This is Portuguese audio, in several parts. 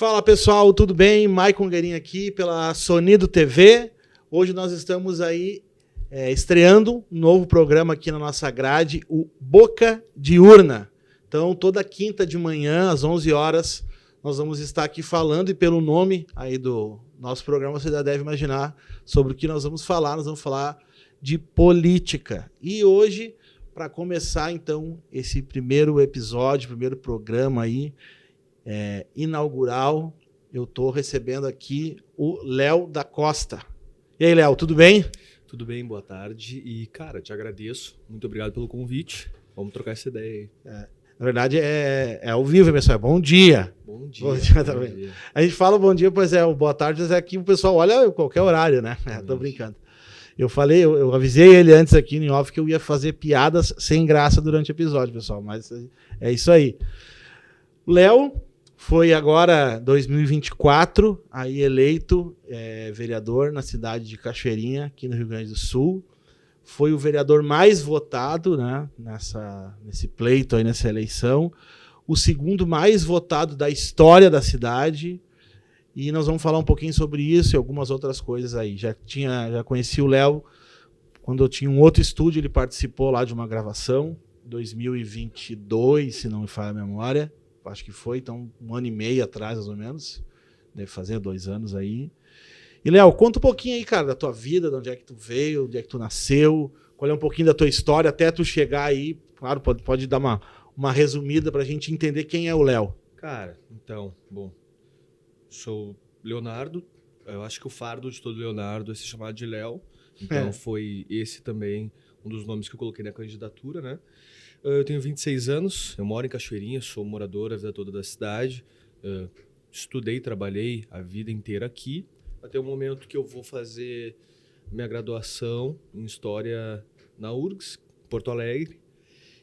Fala pessoal, tudo bem? Maicon Guerin aqui pela Sonido TV. Hoje nós estamos aí estreando um novo programa aqui na nossa grade, o Boca de Urna. Então toda quinta de manhã, às 11 horas, nós vamos estar aqui falando e pelo nome aí do nosso programa você já deve imaginar sobre o que nós vamos falar. Nós vamos falar de política. E hoje, para começar então esse primeiro episódio, primeiro programa aí, inaugural, eu estou recebendo aqui o Léo da Costa. E aí, Léo, tudo bem? Tudo bem, boa tarde. E, cara, te agradeço. Muito obrigado pelo convite. Vamos trocar essa ideia aí. Na verdade, é ao vivo, pessoal. Bom dia. Bom dia. Bom dia também. Dia. A gente fala bom dia, pois o boa tarde, mas aqui o pessoal olha qualquer horário, né? Tô brincando. Eu avisei ele antes aqui em off que eu ia fazer piadas sem graça durante o episódio, pessoal. Mas é isso aí. Léo foi agora, 2024, aí eleito vereador na cidade de Cachoeirinha, aqui no Rio Grande do Sul. Foi o vereador mais votado, né, nesse pleito, aí, nessa eleição. O segundo mais votado da história da cidade. E nós vamos falar um pouquinho sobre isso e algumas outras coisas aí. Já conheci o Léo quando eu tinha um outro estúdio, ele participou lá de uma gravação, 2022, se não me falha a memória. Acho que foi, então, 1 ano e meio atrás, mais ou menos. Deve fazer 2 anos aí. E, Léo, conta um pouquinho aí, cara, da tua vida, de onde é que tu veio, onde é que tu nasceu, qual é um pouquinho da tua história, até tu chegar aí. Claro, pode dar uma resumida pra gente entender quem é o Léo. Cara, então, bom, sou Leonardo. Eu acho que o fardo de todo Leonardo é se chamar de Léo. Então, foi esse também um dos nomes que eu coloquei na candidatura, né? Eu tenho 26 anos, eu moro em Cachoeirinha, sou morador a vida toda da cidade. Estudei, trabalhei a vida inteira aqui, até o momento que eu vou fazer minha graduação em História na URGS, Porto Alegre.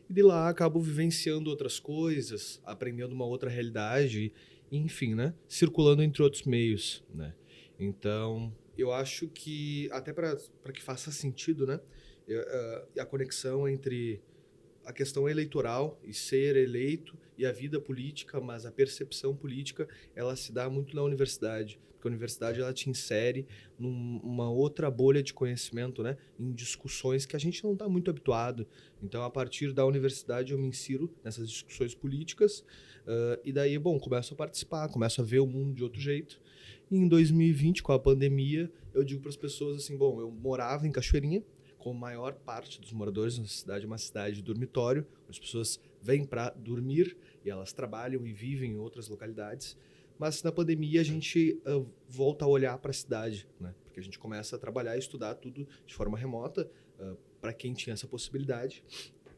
E de lá acabo vivenciando outras coisas, aprendendo uma outra realidade, enfim, né? Circulando entre outros meios, né? Então, eu acho que, até para que faça sentido, né? A conexão entre a questão eleitoral e ser eleito e a vida política, mas a percepção política, ela se dá muito na universidade, porque a universidade ela te insere numa outra bolha de conhecimento, né, em discussões que a gente não está muito habituado. Então, a partir da universidade, eu me insiro nessas discussões políticas e daí, bom, começo a participar, começo a ver o mundo de outro jeito. E em 2020, com a pandemia, eu digo para as pessoas assim, bom, eu morava em Cachoeirinha, como a maior parte dos moradores na cidade, é uma cidade de dormitório, as pessoas vêm para dormir e elas trabalham e vivem em outras localidades. Mas na pandemia a gente volta a olhar para a cidade, né? Porque a gente começa a trabalhar e estudar tudo de forma remota, para quem tinha essa possibilidade.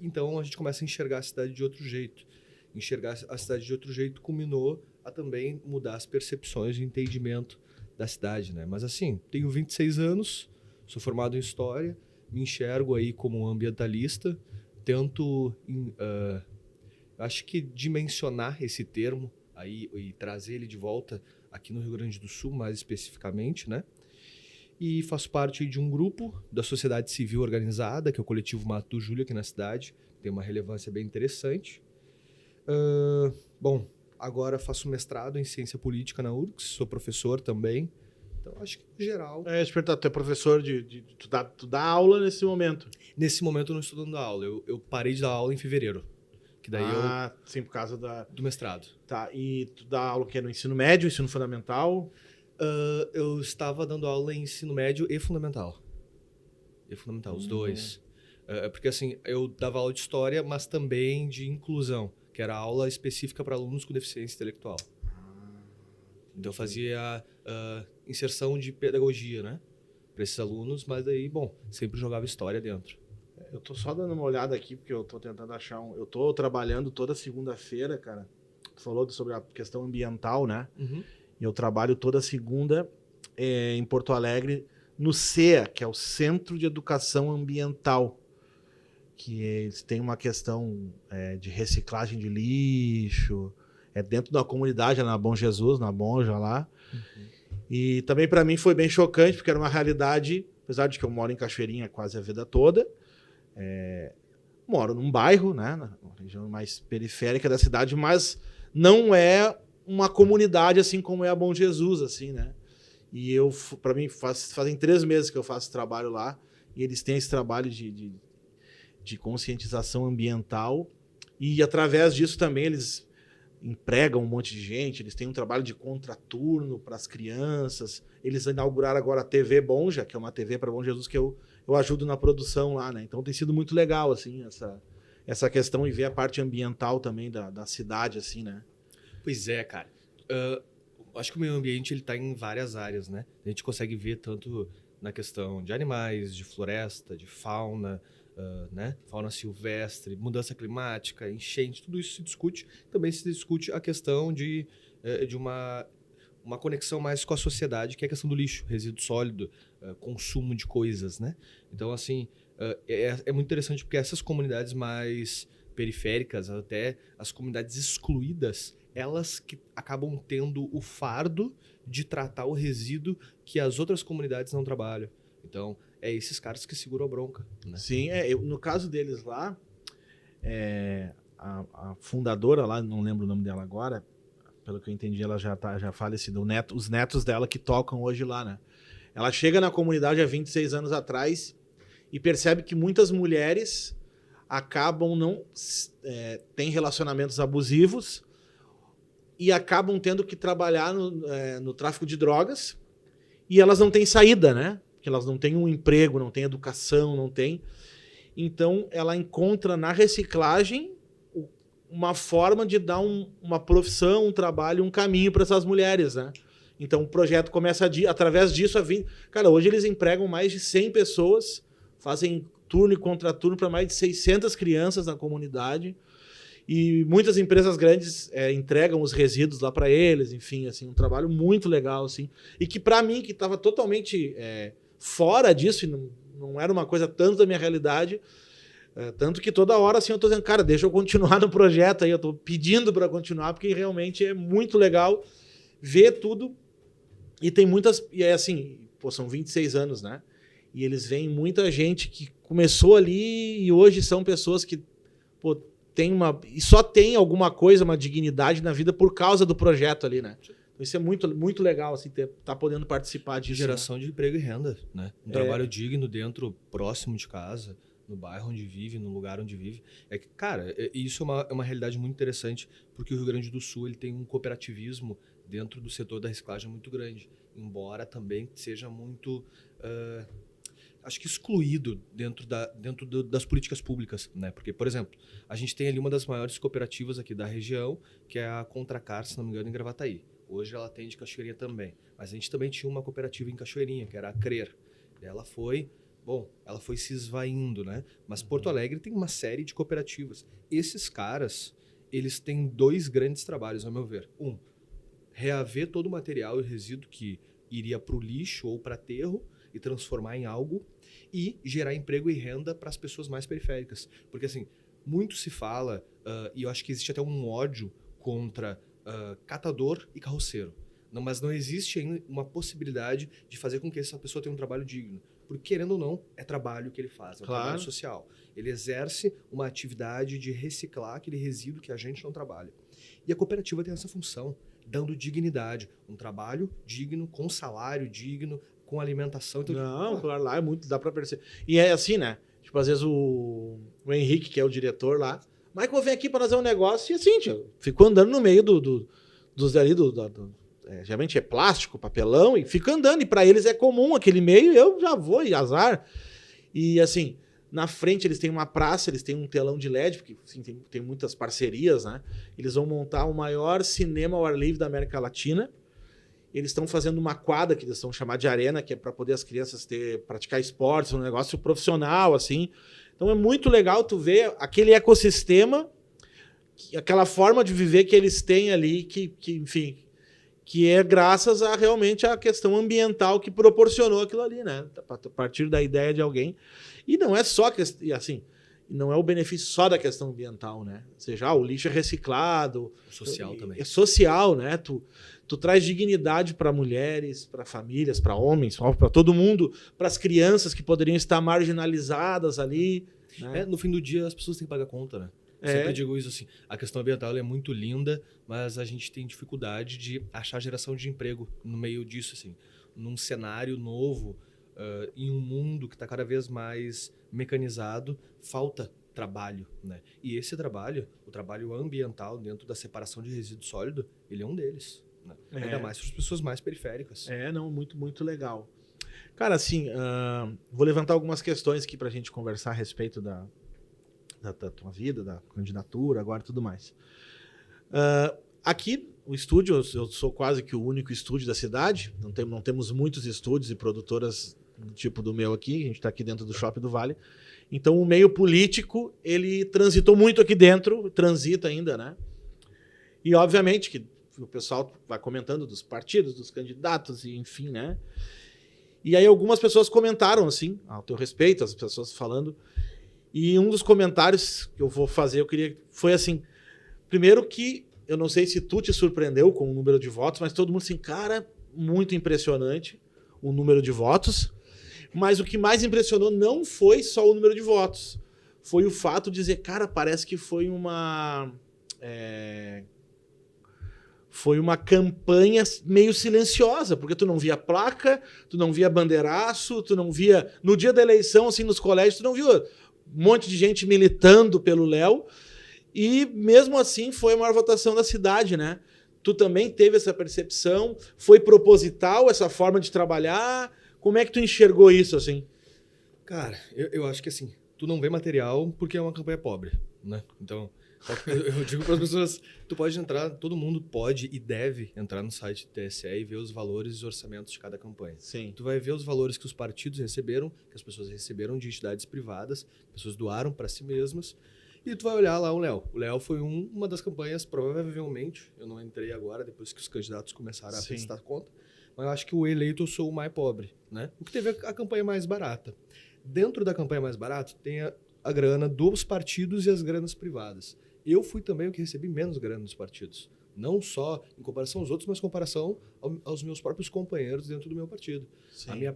Então a gente começa a enxergar a cidade de outro jeito. Enxergar a cidade de outro jeito culminou a também mudar as percepções e entendimento da cidade, né? Mas assim, tenho 26 anos, sou formado em História, me enxergo aí como um ambientalista, tento, acho que dimensionar esse termo aí e trazer ele de volta aqui no Rio Grande do Sul, mais especificamente, né? E faço parte de um grupo da sociedade civil organizada, que é o Coletivo Mato do Júlio aqui na cidade, tem uma relevância bem interessante. Bom, agora faço mestrado em Ciência Política na URGS, sou professor também. Então, acho que, em geral... Deixa eu perguntar, tu é professor tu dá aula nesse momento? Nesse momento eu não estou dando aula. Eu parei de dar aula em fevereiro. Que daí sim, por causa do mestrado. Tá, e tu dá aula o quê? No ensino médio, ensino fundamental? Eu estava dando aula em ensino médio e fundamental. Os dois. Porque, assim, eu dava aula de história, mas também de inclusão, que era aula específica para alunos com deficiência intelectual. Então, eu fazia inserção de pedagogia, né? Para esses alunos, mas daí, bom, sempre jogava história dentro. Eu tô só dando uma olhada aqui, porque eu tô tentando achar eu tô trabalhando toda segunda-feira, cara. Tu falou sobre a questão ambiental, né? Uhum. E eu trabalho toda segunda em Porto Alegre, no CEA, que é o Centro de Educação Ambiental. Que eles têm uma questão de reciclagem de lixo, dentro da comunidade, na Bom Jesus, na Monja lá. Uhum. E também para mim foi bem chocante, porque era uma realidade, apesar de que eu moro em Cachoeirinha quase a vida toda, moro num bairro, né, na região mais periférica da cidade, mas não é uma comunidade assim como é a Bom Jesus, assim, né? E para mim, fazem 3 meses que eu faço esse trabalho lá, e eles têm esse trabalho de conscientização ambiental, e através disso também eles empregam um monte de gente, eles têm um trabalho de contraturno para as crianças, eles inauguraram agora a TV Bonja, que é uma TV para Bom Jesus, que eu ajudo na produção lá, né? Então tem sido muito legal, assim, essa questão, e ver a parte ambiental também da cidade, assim, né? Pois é, cara. Acho que o meio ambiente ele tá em várias áreas, né? A gente consegue ver tanto na questão de animais, de floresta, de fauna, né? Fauna silvestre, mudança climática, enchente, tudo isso se discute. Também se discute a questão de uma conexão mais com a sociedade, que é a questão do lixo, resíduo sólido, consumo de coisas, né? Então, assim, é muito interessante porque essas comunidades mais periféricas, até as comunidades excluídas, elas que acabam tendo o fardo de tratar o resíduo que as outras comunidades não trabalham. Então, é esses caras que seguram a bronca, né? Sim, no caso deles lá, a fundadora lá, não lembro o nome dela agora, pelo que eu entendi, ela já falecida, os netos dela que tocam hoje lá, né? Ela chega na comunidade há 26 anos atrás e percebe que muitas mulheres acabam têm relacionamentos abusivos e acabam tendo que trabalhar no tráfico de drogas, e elas não têm saída, né? Porque elas não têm um emprego, não têm educação, não têm. Então, ela encontra na reciclagem uma forma de dar uma profissão, um trabalho, um caminho para essas mulheres, né? Então, o projeto começa através disso a vir... Cara, hoje eles empregam mais de 100 pessoas, fazem turno e contraturno para mais de 600 crianças na comunidade. E muitas empresas grandes entregam os resíduos lá para eles, enfim, assim, um trabalho muito legal, assim. E que para mim, que estava totalmente fora disso, e não era uma coisa tanto da minha realidade, tanto que toda hora, assim, eu tô dizendo, cara, deixa eu continuar no projeto aí, eu tô pedindo para continuar, porque realmente é muito legal ver tudo. E tem muitas, e assim, são 26 anos, né? E eles veem muita gente que começou ali e hoje são pessoas que, e só tem alguma coisa, uma dignidade na vida por causa do projeto ali, né? Então isso é muito, muito legal, assim, tá podendo participar disso. Geração, né, de emprego e renda, né? Um trabalho digno dentro, próximo de casa, no bairro onde vive, no lugar onde vive. Cara, isso é uma realidade muito interessante, porque o Rio Grande do Sul ele tem um cooperativismo dentro do setor da reciclagem muito grande, embora também seja muito... acho que excluído dentro das políticas públicas, né? Porque, por exemplo, a gente tem ali uma das maiores cooperativas aqui da região, que é a Contracar, se não me engano, em Gravataí. Hoje ela atende Cachoeirinha também. Mas a gente também tinha uma cooperativa em Cachoeirinha, que era a Crer. Ela foi se esvaindo, né? Mas Porto Alegre tem uma série de cooperativas. Esses caras, eles têm 2 grandes trabalhos, ao meu ver. Reaver todo o material e resíduo que iria para o lixo ou para aterro, e transformar em algo, e gerar emprego e renda para as pessoas mais periféricas. Porque, assim, muito se fala, e eu acho que existe até um ódio contra catador e carroceiro. Mas não existe ainda uma possibilidade de fazer com que essa pessoa tenha um trabalho digno. Porque, querendo ou não, é trabalho que ele faz, é um trabalho social. Ele exerce uma atividade de reciclar aquele resíduo que a gente não trabalha. E a cooperativa tem essa função, dando dignidade. Um trabalho digno, com salário digno, com alimentação. Então, claro, lá é muito, dá pra perceber. E é assim, né? Tipo, às vezes o Henrique, que é o diretor lá, Michael, vem aqui pra fazer um negócio, e assim, ficou andando no meio geralmente é plástico, papelão, e fica andando, e pra eles é comum aquele meio, eu já vou, e azar. E assim, na frente eles têm uma praça, eles têm um telão de LED, porque assim, tem muitas parcerias, né? Eles vão montar o maior cinema ao ar livre da América Latina. Eles estão fazendo uma quadra, que eles estão chamando de arena, que é para poder as crianças praticar esportes, um negócio profissional, assim. Então é muito legal tu ver aquele ecossistema, aquela forma de viver que eles têm ali, enfim, que é graças realmente à questão ambiental que proporcionou aquilo ali, né? A partir da ideia de alguém. E não é só assim, não é o benefício só da questão ambiental, né? Ou seja, o lixo é reciclado. Social também. É social, né? Tu traz dignidade para mulheres, para famílias, para homens, para todo mundo, para as crianças que poderiam estar marginalizadas ali. Né? No fim do dia, as pessoas têm que pagar conta, né? Eu sempre digo isso assim, a questão ambiental ela é muito linda, mas a gente tem dificuldade de achar geração de emprego no meio disso, assim. Num cenário novo, em um mundo que está cada vez mais mecanizado, falta trabalho, né? E esse trabalho, o trabalho ambiental dentro da separação de resíduo sólido, ele é um deles, né? Ainda mais para as pessoas mais periféricas. Não, muito, muito legal. Cara, assim, vou levantar algumas questões aqui para a gente conversar a respeito da tua vida, da candidatura, agora e tudo mais. Aqui, o estúdio, eu sou quase que o único estúdio da cidade, não temos muitos estúdios e produtoras do tipo do meu aqui, a gente está aqui dentro do Shopping do Vale. Então, o meio político, ele transitou muito aqui dentro, transita ainda, né? E, obviamente, que o pessoal vai comentando dos partidos, dos candidatos, e enfim, né? E aí algumas pessoas comentaram, assim, ao teu respeito, as pessoas falando. E um dos comentários que eu vou fazer, foi assim, primeiro que, eu não sei se tu te surpreendeu com o número de votos, mas todo mundo assim, cara, muito impressionante o número de votos. Mas o que mais impressionou não foi só o número de votos. Foi o fato de dizer, cara, parece que foi uma campanha meio silenciosa, porque tu não via placa, tu não via bandeiraço, tu não via... No dia da eleição, assim, nos colégios, tu não viu um monte de gente militando pelo Léo. E mesmo assim foi a maior votação da cidade, né? Tu também teve essa percepção? Foi proposital essa forma de trabalhar? Como é que tu enxergou isso, assim? Cara, eu acho que assim, tu não vê material porque é uma campanha pobre, né? Então, eu digo para as pessoas, tu pode entrar, todo mundo pode e deve entrar no site do TSE e ver os valores e os orçamentos de cada campanha. Sim. Tu vai ver os valores que os partidos receberam, que as pessoas receberam de entidades privadas, pessoas doaram para si mesmas, e tu vai olhar lá o Léo. O Léo foi uma das campanhas, provavelmente, eu não entrei agora, depois que os candidatos começaram a prestar conta, mas eu acho que o eleito eu sou o mais pobre, né? O que teve a campanha mais barata. Dentro da campanha mais barata tem a grana dos partidos e as granas privadas. Eu fui também o que recebi menos grana dos partidos. Não só em comparação aos outros, mas em comparação aos meus próprios companheiros dentro do meu partido. Sim. O meu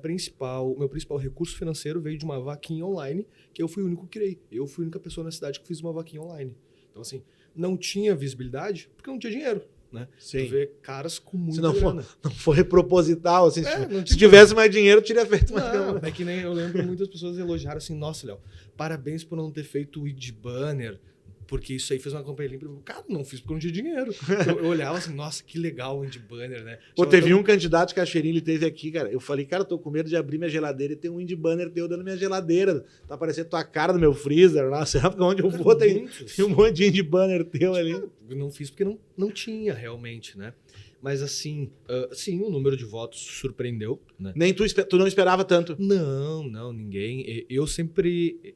principal recurso financeiro veio de uma vaquinha online, que eu fui o único que criei. Eu fui a única pessoa na cidade que fiz uma vaquinha online. Então, assim, não tinha visibilidade porque não tinha dinheiro. Né? Sim. Tu vê caras com muita grana. Não foi proposital, assim, se tinha... tivesse mais dinheiro, teria feito mais grana. É que nem eu lembro muitas pessoas elogiaram assim, nossa, Léo, parabéns por não ter feito o ID Banner, porque isso aí fez uma campanha limpa. Cara, não fiz porque não tinha dinheiro. Eu olhava assim, nossa, que legal o ID Banner, né? Pô, teve um candidato que a Xerin, ele teve aqui, cara. Eu falei, cara, eu tô com medo de abrir minha geladeira e ter um ID Banner teu dentro da minha geladeira. Tá aparecendo tua cara no meu freezer lá, sabe? Onde eu vou, tem um monte de ID Banner teu ali. Eu não fiz porque não tinha realmente, né? Mas assim, sim, o número de votos surpreendeu, né? Nem tu não esperava tanto? Não, ninguém. Eu sempre,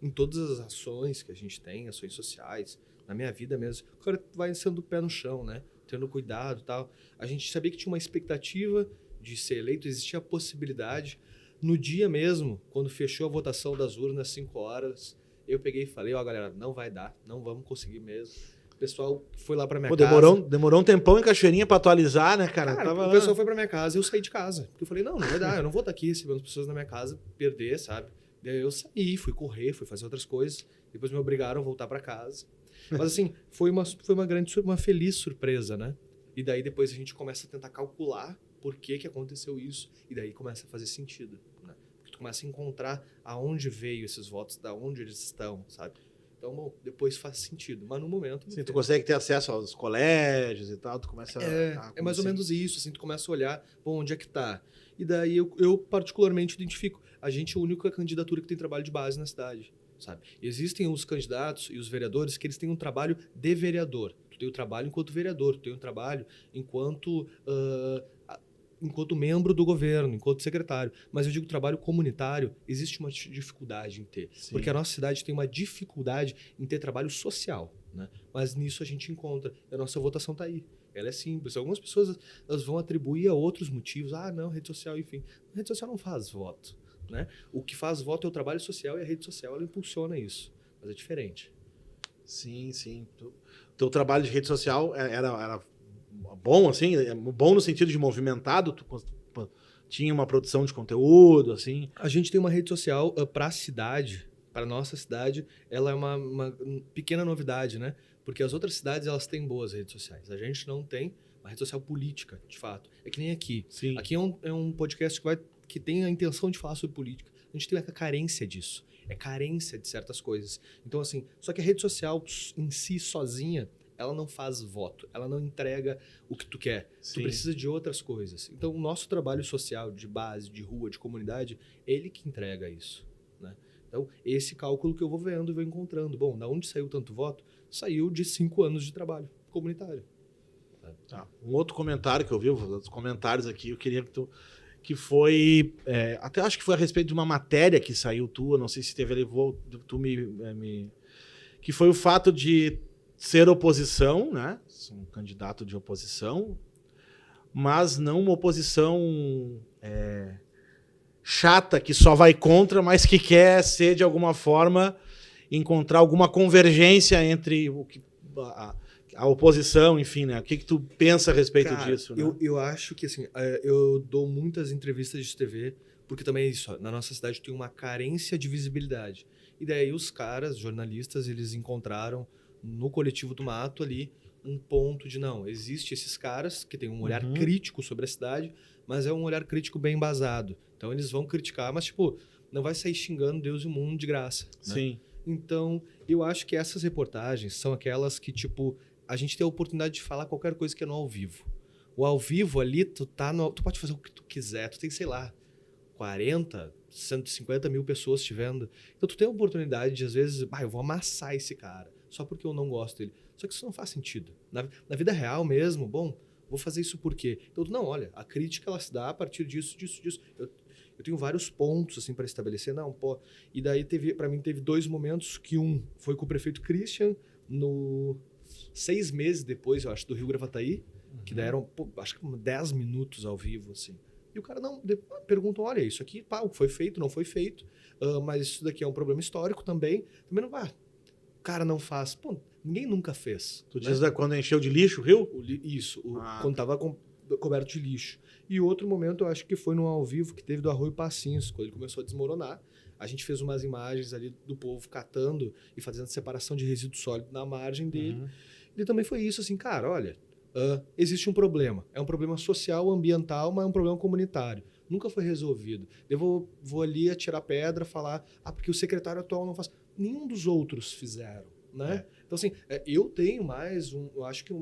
em todas as ações que a gente tem, ações sociais, na minha vida mesmo, o cara vai sendo pé no chão, né? Tendo cuidado e tal. A gente sabia que tinha uma expectativa de ser eleito, existia a possibilidade. No dia mesmo, quando fechou a votação das urnas, 5 horas, eu peguei e falei, galera, não vai dar, não vamos conseguir mesmo. O pessoal foi lá pra minha casa. Demorou um tempão em Cachoeirinha pra atualizar, né, cara? O pessoal foi pra minha casa e eu saí de casa. Porque eu falei, não vai dar, eu não vou estar aqui recebendo as pessoas na minha casa, perder, sabe? Daí eu saí, fui correr, fui fazer outras coisas. Depois me obrigaram a voltar pra casa. Mas assim, foi uma feliz surpresa, né? E daí depois a gente começa a tentar calcular por que aconteceu isso. E daí começa a fazer sentido, né? Porque tu começa a encontrar aonde veio esses votos, da onde eles estão, sabe? Então, bom, depois faz sentido. Mas no momento... Sim, tu consegue ter acesso aos colégios e tal, tu começa É mais ou menos isso, assim, tu começa a olhar, bom, onde é que tá? E daí eu particularmente identifico, a gente é a única candidatura que tem trabalho de base na cidade, sabe? Existem os candidatos e os vereadores que eles têm um trabalho de vereador. Tu tem o trabalho enquanto vereador, tu tem o trabalho enquanto membro do governo, enquanto secretário. Mas eu digo trabalho comunitário, existe uma dificuldade em ter. Sim. Porque a nossa cidade tem uma dificuldade em ter trabalho social, né? Mas nisso a gente encontra. A nossa votação está aí. Ela é simples. Algumas pessoas elas vão atribuir a outros motivos. Não, rede social, enfim. A rede social não faz voto, né? O que faz voto é o trabalho social e a rede social ela impulsiona isso. Mas é diferente. Sim. Teu trabalho de rede social era bom, assim, bom no sentido de movimentado, tu tinha uma produção de conteúdo, assim. A gente tem uma rede social para a cidade para nossa cidade, ela é uma pequena novidade, né? Porque as outras cidades, elas têm boas redes sociais. A gente não tem uma rede social política, de fato. É que nem aqui. Sim. Aqui é um podcast que tem a intenção de falar sobre política. A gente tem a carência disso. É carência de certas coisas. Então, assim, só que a rede social em si, sozinha, ela não faz voto. Ela não entrega o que tu quer. Sim. Tu precisa de outras coisas. Então, o nosso trabalho social, de base, de rua, de comunidade, ele que entrega isso, né? Então, esse cálculo que eu vou vendo e vou encontrando. Bom, da onde saiu tanto voto? Saiu de 5 anos de trabalho comunitário. Tá. Um outro comentário que eu vi, os comentários aqui, eu queria que tu... Que foi... até acho que foi a respeito de uma matéria que saiu tua, não sei se teve ali, que foi o fato de ser oposição, né? Um candidato de oposição, mas não uma oposição chata, que só vai contra, mas que quer ser, de alguma forma, encontrar alguma convergência entre o que... A oposição, enfim, né? O que tu pensa a respeito disso? Né? Eu acho que, assim, eu dou muitas entrevistas de TV, porque também é isso, ó, na nossa cidade tem uma carência de visibilidade. E daí os caras, jornalistas, eles encontraram no Coletivo do Mato ali um ponto de, não, existe esses caras que têm um olhar crítico sobre a cidade, mas é um olhar crítico bem embasado. Então eles vão criticar, mas, tipo, não vai sair xingando Deus e o mundo de graça. Né? Sim. Então, eu acho que essas reportagens são aquelas que, tipo... a gente tem a oportunidade de falar qualquer coisa que é no ao vivo. O ao vivo ali, tu pode fazer o que tu quiser. Tu tem, sei lá, 40, 150 mil pessoas te vendo. Então tu tem a oportunidade de, às vezes, eu vou amassar esse cara, só porque eu não gosto dele. Só que isso não faz sentido. Na vida real mesmo, bom, vou fazer isso por quê? Então, não, olha, a crítica ela se dá a partir disso. Eu tenho vários pontos assim para estabelecer. Não, pô. E daí, para mim, teve 2 momentos que um foi com o prefeito Christian, 6 meses depois, eu acho, do Rio Gravataí, que daí eram, acho que 10 minutos ao vivo, assim. E o cara pergunta, olha, isso aqui, foi feito, não foi feito, mas isso daqui é um problema histórico também. Também não vai. O cara não faz. Pô, ninguém nunca fez. Tu diz quando encheu de lixo o rio? Isso, quando tava coberto de lixo. E outro momento, eu acho que foi no ao vivo que teve do Arroio Passins, quando ele começou a desmoronar. A gente fez umas imagens ali do povo catando e fazendo separação de resíduo sólido na margem dele. E também foi isso, assim, cara, olha, existe um problema. É um problema social, ambiental, mas é um problema comunitário. Nunca foi resolvido. Eu vou ali atirar pedra, falar, porque o secretário atual não faz. Nenhum dos outros fizeram, né? Então, assim, eu tenho mais, eu acho que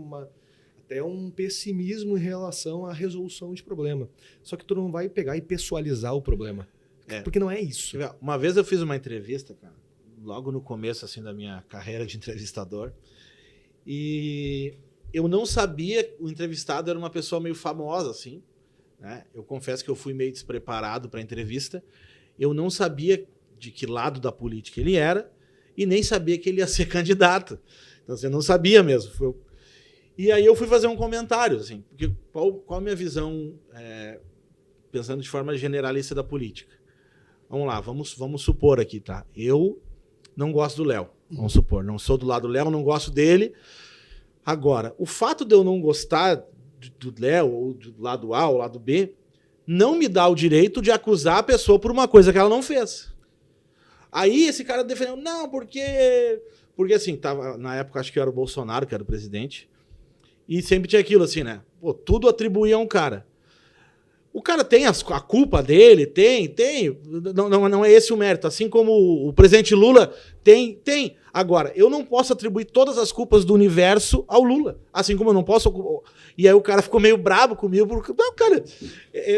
até um pessimismo em relação à resolução de problema. Só que tu não vai pegar e pessoalizar o problema. Porque não é isso. Uma vez eu fiz uma entrevista, cara, logo no começo assim, da minha carreira de entrevistador, e eu não sabia, o entrevistado era uma pessoa meio famosa, assim, né? Eu confesso que eu fui meio despreparado para a entrevista, eu não sabia de que lado da política ele era, e nem sabia que ele ia ser candidato. Então, assim, eu não sabia mesmo. E aí eu fui fazer um comentário, assim, porque qual a minha visão, pensando de forma generalista da política? Vamos lá, vamos supor aqui, tá? Eu não gosto do Léo, vamos supor. Não sou do lado do Léo, não gosto dele. Agora, o fato de eu não gostar do Léo, ou do lado A ou lado B, não me dá o direito de acusar a pessoa por uma coisa que ela não fez. Aí esse cara defendeu, não, porque assim, tava, na época acho que era o Bolsonaro, que era o presidente, e sempre tinha aquilo assim, né? Pô, tudo atribuía a um cara. O cara tem a culpa dele, tem. Não é esse o mérito. Assim como o presidente Lula tem. Agora, eu não posso atribuir todas as culpas do universo ao Lula. Assim como eu não posso... E aí o cara ficou meio brabo comigo. Não, cara,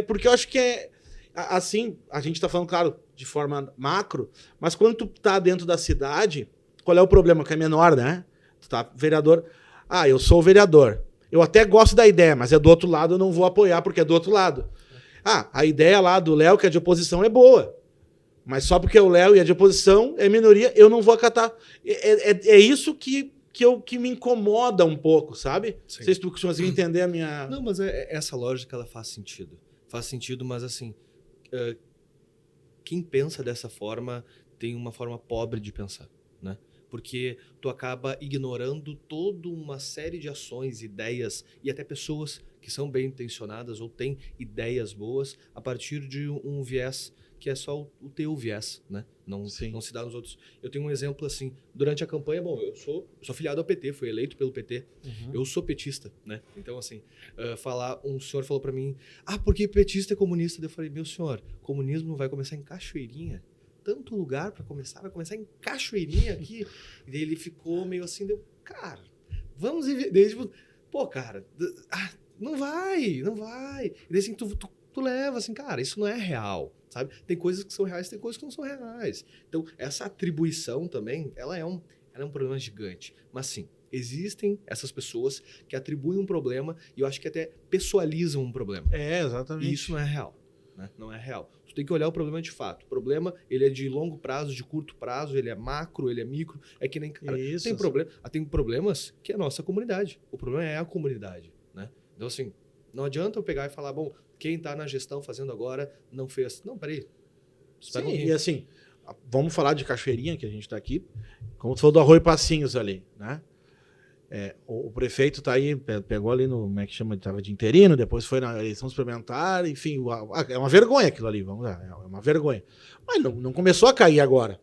porque eu acho que assim, a gente tá falando, claro, de forma macro, mas quando tu tá dentro da cidade, qual é o problema? Que é menor, né? Tu tá vereador... eu sou o vereador. Eu até gosto da ideia, mas é do outro lado, eu não vou apoiar porque é do outro lado. A ideia lá do Léo, que é de oposição, é boa. Mas só porque é o Léo e é de oposição, é minoria, eu não vou acatar. É isso que me incomoda um pouco, sabe? Sim. Não sei se tu conseguiu entender a minha... Não, mas essa lógica, ela faz sentido. Faz sentido, mas assim... quem pensa dessa forma tem uma forma pobre de pensar, né? Porque tu acaba ignorando toda uma série de ações, ideias e até pessoas que são bem intencionadas ou têm ideias boas a partir de um viés que é só o teu viés, né? Não se dá nos outros. Eu tenho um exemplo assim, durante a campanha, bom, eu sou filiado ao PT, fui eleito pelo PT, eu sou petista, né? Então assim, um senhor falou para mim, porque petista é comunista? Eu falei, meu senhor, comunismo vai começar em Cachoeirinha? Tanto lugar para começar, vai começar em Cachoeirinha aqui. E daí ele ficou meio assim, cara, vamos ver. Daí, tipo, pô, cara, não vai. E daí assim, tu leva assim, cara, isso não é real, sabe? Tem coisas que são reais, tem coisas que não são reais. Então, essa atribuição também, ela é um problema gigante. Mas sim, existem essas pessoas que atribuem um problema e eu acho que até pessoalizam um problema. Exatamente. E isso não é real. Não é real. Tu tem que olhar o problema de fato. O problema, ele é de longo prazo, de curto prazo, ele é macro, ele é micro. É que nem, cara, tem problemas que é a nossa comunidade. O problema é a comunidade, né? Então, assim, não adianta eu pegar e falar, bom, quem tá na gestão fazendo agora não fez. Não, peraí. Sim, e assim, vamos falar de Cachoeirinha, que a gente tá aqui. Como tu falou do Arroio Passinhos ali, né? O prefeito tá aí, pegou ali no, como é que chama, estava de interino, depois foi na eleição suplementar, enfim, é uma vergonha aquilo ali, vamos lá, é uma vergonha. Mas não começou a cair agora.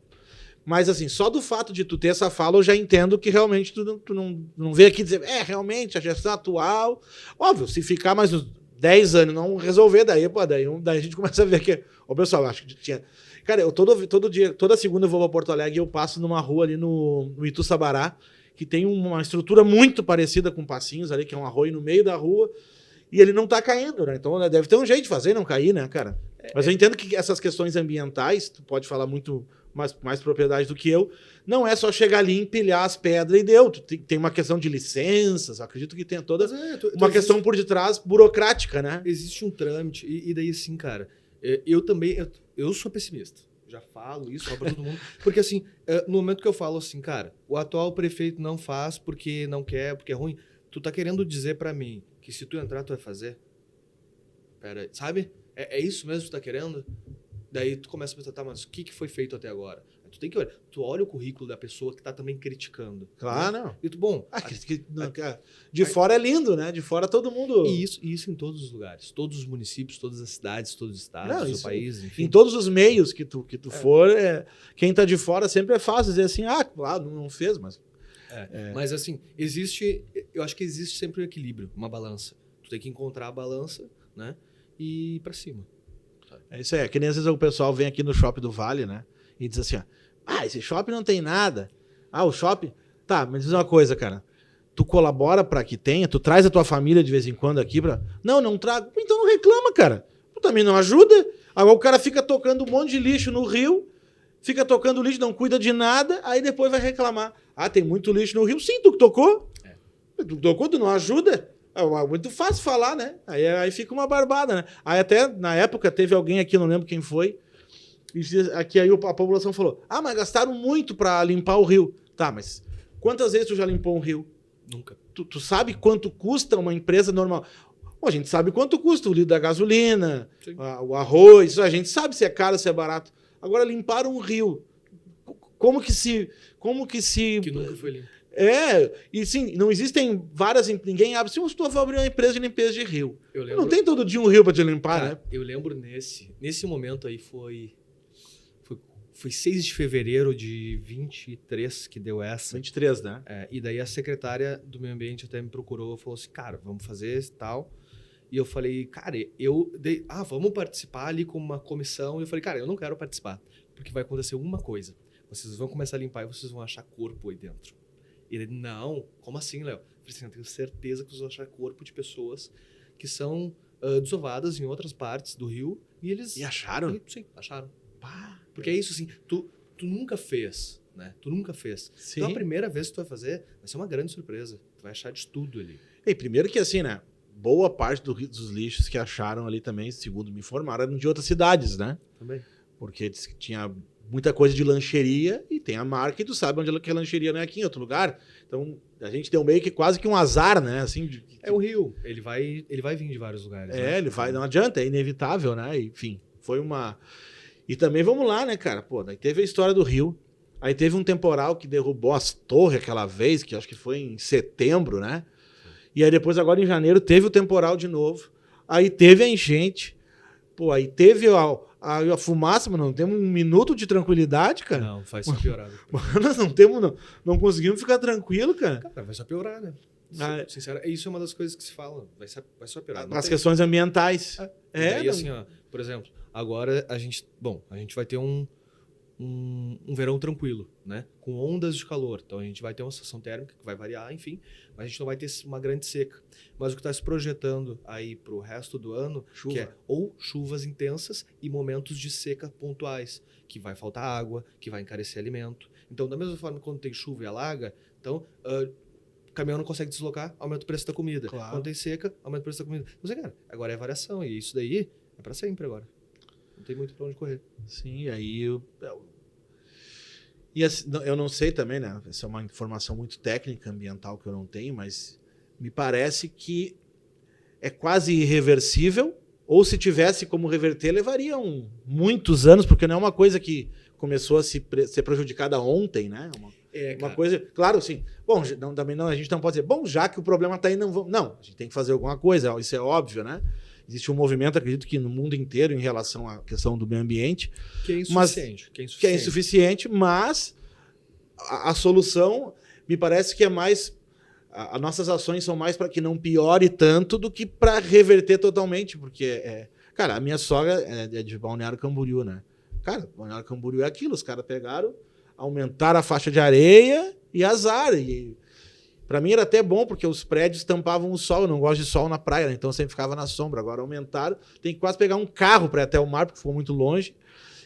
Mas assim, só do fato de tu ter essa fala, eu já entendo que realmente tu não veio aqui dizer, realmente, a gestão atual, óbvio, se ficar mais uns 10 anos não resolver, daí a gente começa a ver que, pessoal, acho que tinha... Cara, eu todo dia, toda segunda eu vou pra Porto Alegre e eu passo numa rua ali no Itu Sabará, que tem uma estrutura muito parecida com Passinhos ali, que é um arroio no meio da rua, e ele não tá caindo, né? Então deve ter um jeito de fazer não cair, né, cara? Mas eu entendo que essas questões ambientais, tu pode falar muito mais propriedade do que eu, não é só chegar ali, empilhar as pedras e deu. Tem uma questão de licenças, acredito que tem toda uma questão por detrás burocrática, né? Existe um trâmite, e daí assim, cara, eu também, eu sou pessimista. Já falo isso para todo mundo. Porque assim, no momento que eu falo assim, cara, o atual prefeito não faz porque não quer, porque é ruim, tu tá querendo dizer para mim que se tu entrar, tu vai fazer? Pera, sabe? É isso mesmo que tu tá querendo? Daí tu começa a pensar, tá, mas o que foi feito até agora? Tu tem que olhar. Tu olha o currículo da pessoa que tá também criticando. Claro, né? não. E tu, bom... de fora é lindo, né? De fora todo mundo... E isso em todos os lugares. Todos os municípios, todas as cidades, todos os estados, o país, enfim. Em todos os meios que tu for, quem tá de fora sempre é fácil dizer assim, claro, não fez, mas... Mas assim, eu acho que existe sempre um equilíbrio, uma balança. Tu tem que encontrar a balança, né? E ir pra cima. É isso aí. É que nem às vezes o pessoal vem aqui no Shopping do Vale, né? E diz assim, esse shopping não tem nada. O shopping... Tá, mas diz uma coisa, cara. Tu colabora pra que tenha? Tu traz a tua família de vez em quando aqui pra... Não trago. Então não reclama, cara. Tu também não ajuda. Agora o cara fica tocando um monte de lixo no rio, fica tocando lixo, não cuida de nada, aí depois vai reclamar. Tem muito lixo no rio. Sim, tu que tocou. Tu tocou, tu não ajuda. É muito fácil falar, né? Aí fica uma barbada, né? Aí até, na época, teve alguém aqui, não lembro quem foi, e aqui aí a população falou, mas gastaram muito pra limpar o rio. Tá, mas quantas vezes tu já limpou um rio? Nunca. Tu sabe quanto custa uma empresa normal? A gente sabe quanto custa o litro da gasolina, o arroz, a gente sabe se é caro, se é barato. Agora, limpar um rio, como que se... Que nunca foi limpo. E sim, não existem várias... Ninguém abre... Se eu estou a abrir uma empresa de limpeza de rio, não tem todo dia um rio para te limpar, cara, né? Eu lembro nesse momento aí foi 6 de fevereiro de 23 que deu essa. 23, né? E daí a secretária do meio ambiente até me procurou e falou assim, cara, vamos fazer e tal. E eu falei, cara, vamos participar ali com uma comissão. E eu falei, cara, eu não quero participar, porque vai acontecer uma coisa. Vocês vão começar a limpar e vocês vão achar corpo aí dentro. E ele, não, como assim, Léo? Eu falei assim, eu tenho certeza que vocês vão achar corpo de pessoas que são desovadas em outras partes do rio. E eles... E acharam? Sim, acharam. Porque é isso, assim, tu nunca fez, né? Tu nunca fez. Sim. Então a primeira vez que tu vai fazer, vai ser uma grande surpresa. Tu vai achar de tudo ali. Primeiro que assim, né? Boa parte dos lixos que acharam ali também, segundo me informaram, eram de outras cidades, né? Também. Porque tinha muita coisa de lancheria e tem a marca e tu sabe onde que a lancheria não é aqui em outro lugar. Então a gente deu meio que quase que um azar, né? Assim, é o rio. Ele vai vir de vários lugares. Né? Ele vai, não adianta, é inevitável, né? Enfim, foi uma... E também vamos lá, né, cara? Daí teve a história do rio. Aí teve um temporal que derrubou as torres aquela vez, que acho que foi em setembro, né? E aí depois, agora em janeiro, teve o temporal de novo. Aí teve a enchente. Pô, aí teve a fumaça, mas não temos um minuto de tranquilidade, cara. Não, faz só piorar. Mano, não conseguimos ficar tranquilo, cara. Cara, vai só piorar, né? Sincero, isso é uma das coisas que se fala. Vai só piorar. As questões ambientais. E assim, ó, por exemplo, agora a gente vai ter um verão tranquilo, né? Com ondas de calor. Então a gente vai ter uma sensação térmica que vai variar, enfim, mas a gente não vai ter uma grande seca. Mas o que está se projetando aí para o resto do ano, que é ou chuvas intensas e momentos de seca pontuais, que vai faltar água, que vai encarecer alimento. Então, da mesma forma que quando tem chuva e alaga, então o caminhão não consegue deslocar, aumenta o preço da comida. Claro. Quando tem seca, aumenta o preço da comida. Mas, cara, agora é variação e isso daí é para sempre agora. Não tem muito para onde correr. Sim, aí e assim, eu não sei também, né? Essa é uma informação muito técnica, ambiental, que eu não tenho, mas me parece que é quase irreversível, ou se tivesse como reverter, levariam muitos anos, porque não é uma coisa que começou a ser prejudicada ontem, né? Uma coisa, claro, assim, bom, também não, a gente não pode dizer, bom, já que o problema está aí, não, a gente tem que fazer alguma coisa, isso é óbvio, né? Existe um movimento, acredito que no mundo inteiro, em relação à questão do meio ambiente. Que é insuficiente. Que é insuficiente, mas a solução me parece que é mais... As nossas ações são mais para que não piore tanto do que para reverter totalmente, porque, cara, a minha sogra é de Balneário Camboriú, né? Cara, Balneário Camboriú é aquilo, os caras pegaram, aumentaram a faixa de areia e azar. E para mim era até bom, porque os prédios tampavam o sol. Eu não gosto de sol na praia, né? Então eu sempre ficava na sombra. Agora aumentaram. Tem que quase pegar um carro para ir até o mar, porque ficou muito longe.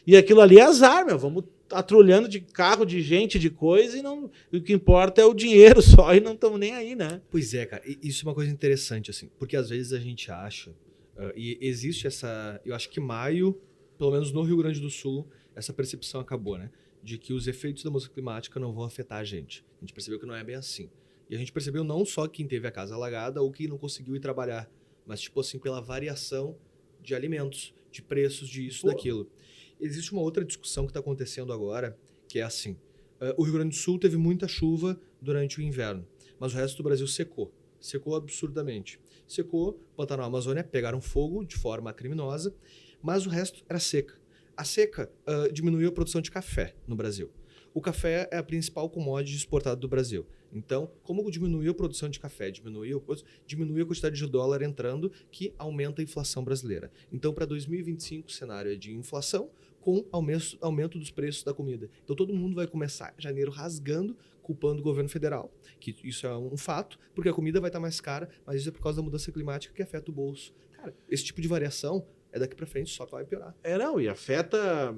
E aquilo ali é azar, meu. Vamos atrulhando de carro, de gente, de coisa, e o que importa é o dinheiro só, e não estamos nem aí, né? Pois é, cara. Isso é uma coisa interessante, assim. Porque às vezes a gente acha, e existe essa... Eu acho que maio, pelo menos no Rio Grande do Sul, essa percepção acabou, né? De que os efeitos da mudança climática não vão afetar a gente. A gente percebeu que não é bem assim. E a gente percebeu não só quem teve a casa alagada ou quem não conseguiu ir trabalhar, mas, tipo assim, pela variação de alimentos, de preços, de isso, daquilo. Existe uma outra discussão que está acontecendo agora, que é assim. O Rio Grande do Sul teve muita chuva durante o inverno, mas o resto do Brasil secou. Secou absurdamente. Secou, Pantanal e Amazônia pegaram fogo de forma criminosa, mas o resto era seca. A seca diminuiu a produção de café no Brasil. O café é a principal commodity exportada do Brasil. Então, como diminuiu a produção de café, diminuiu a quantidade de dólar entrando, que aumenta a inflação brasileira. Então, para 2025, o cenário é de inflação com aumento dos preços da comida. Então, todo mundo vai começar janeiro rasgando, culpando o governo federal, que isso é um fato, porque a comida vai estar mais cara, mas isso é por causa da mudança climática que afeta o bolso. Cara, esse tipo de variação daqui para frente só vai piorar. E afeta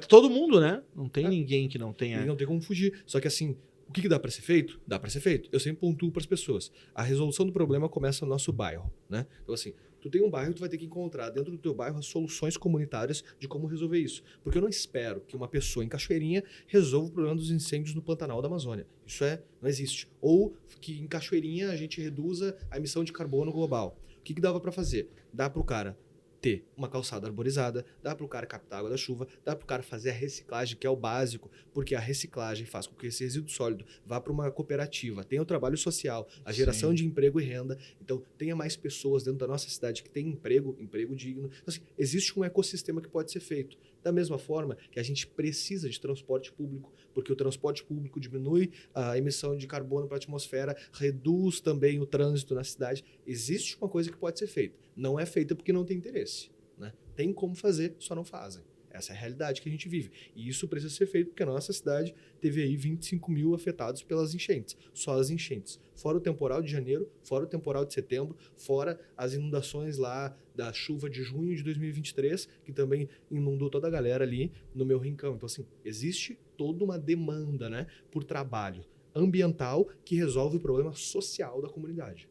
todo mundo, né? Não tem ninguém que não tenha... E não tem como fugir. Só que assim, o que dá para ser feito? Dá para ser feito. Eu sempre pontuo para as pessoas. A resolução do problema começa no nosso bairro, né? Então assim, tu tem um bairro, tu vai ter que encontrar dentro do teu bairro as soluções comunitárias de como resolver isso. Porque eu não espero que uma pessoa em Cachoeirinha resolva o problema dos incêndios no Pantanal da Amazônia. Isso não existe. Ou que em Cachoeirinha a gente reduza a emissão de carbono global. O que dava para fazer? Dá para o cara ter uma calçada arborizada, dá para o cara captar água da chuva, dá para o cara fazer a reciclagem, que é o básico, porque a reciclagem faz com que esse resíduo sólido vá para uma cooperativa, tenha o trabalho social, a geração de emprego e renda, então tenha mais pessoas dentro da nossa cidade que tem emprego digno. Então, assim, existe um ecossistema que pode ser feito. Da mesma forma que a gente precisa de transporte público, porque o transporte público diminui a emissão de carbono para a atmosfera, reduz também o trânsito na cidade. Existe uma coisa que pode ser feita. Não é feita porque não tem interesse, né? Tem como fazer, só não fazem. Essa é a realidade que a gente vive. E isso precisa ser feito porque a nossa cidade teve aí 25 mil afetados pelas enchentes. Só as enchentes. Fora o temporal de janeiro, fora o temporal de setembro, fora as inundações lá da chuva de junho de 2023, que também inundou toda a galera ali no meu rincão. Então, assim, existe toda uma demanda, né, por trabalho ambiental que resolve o problema social da comunidade.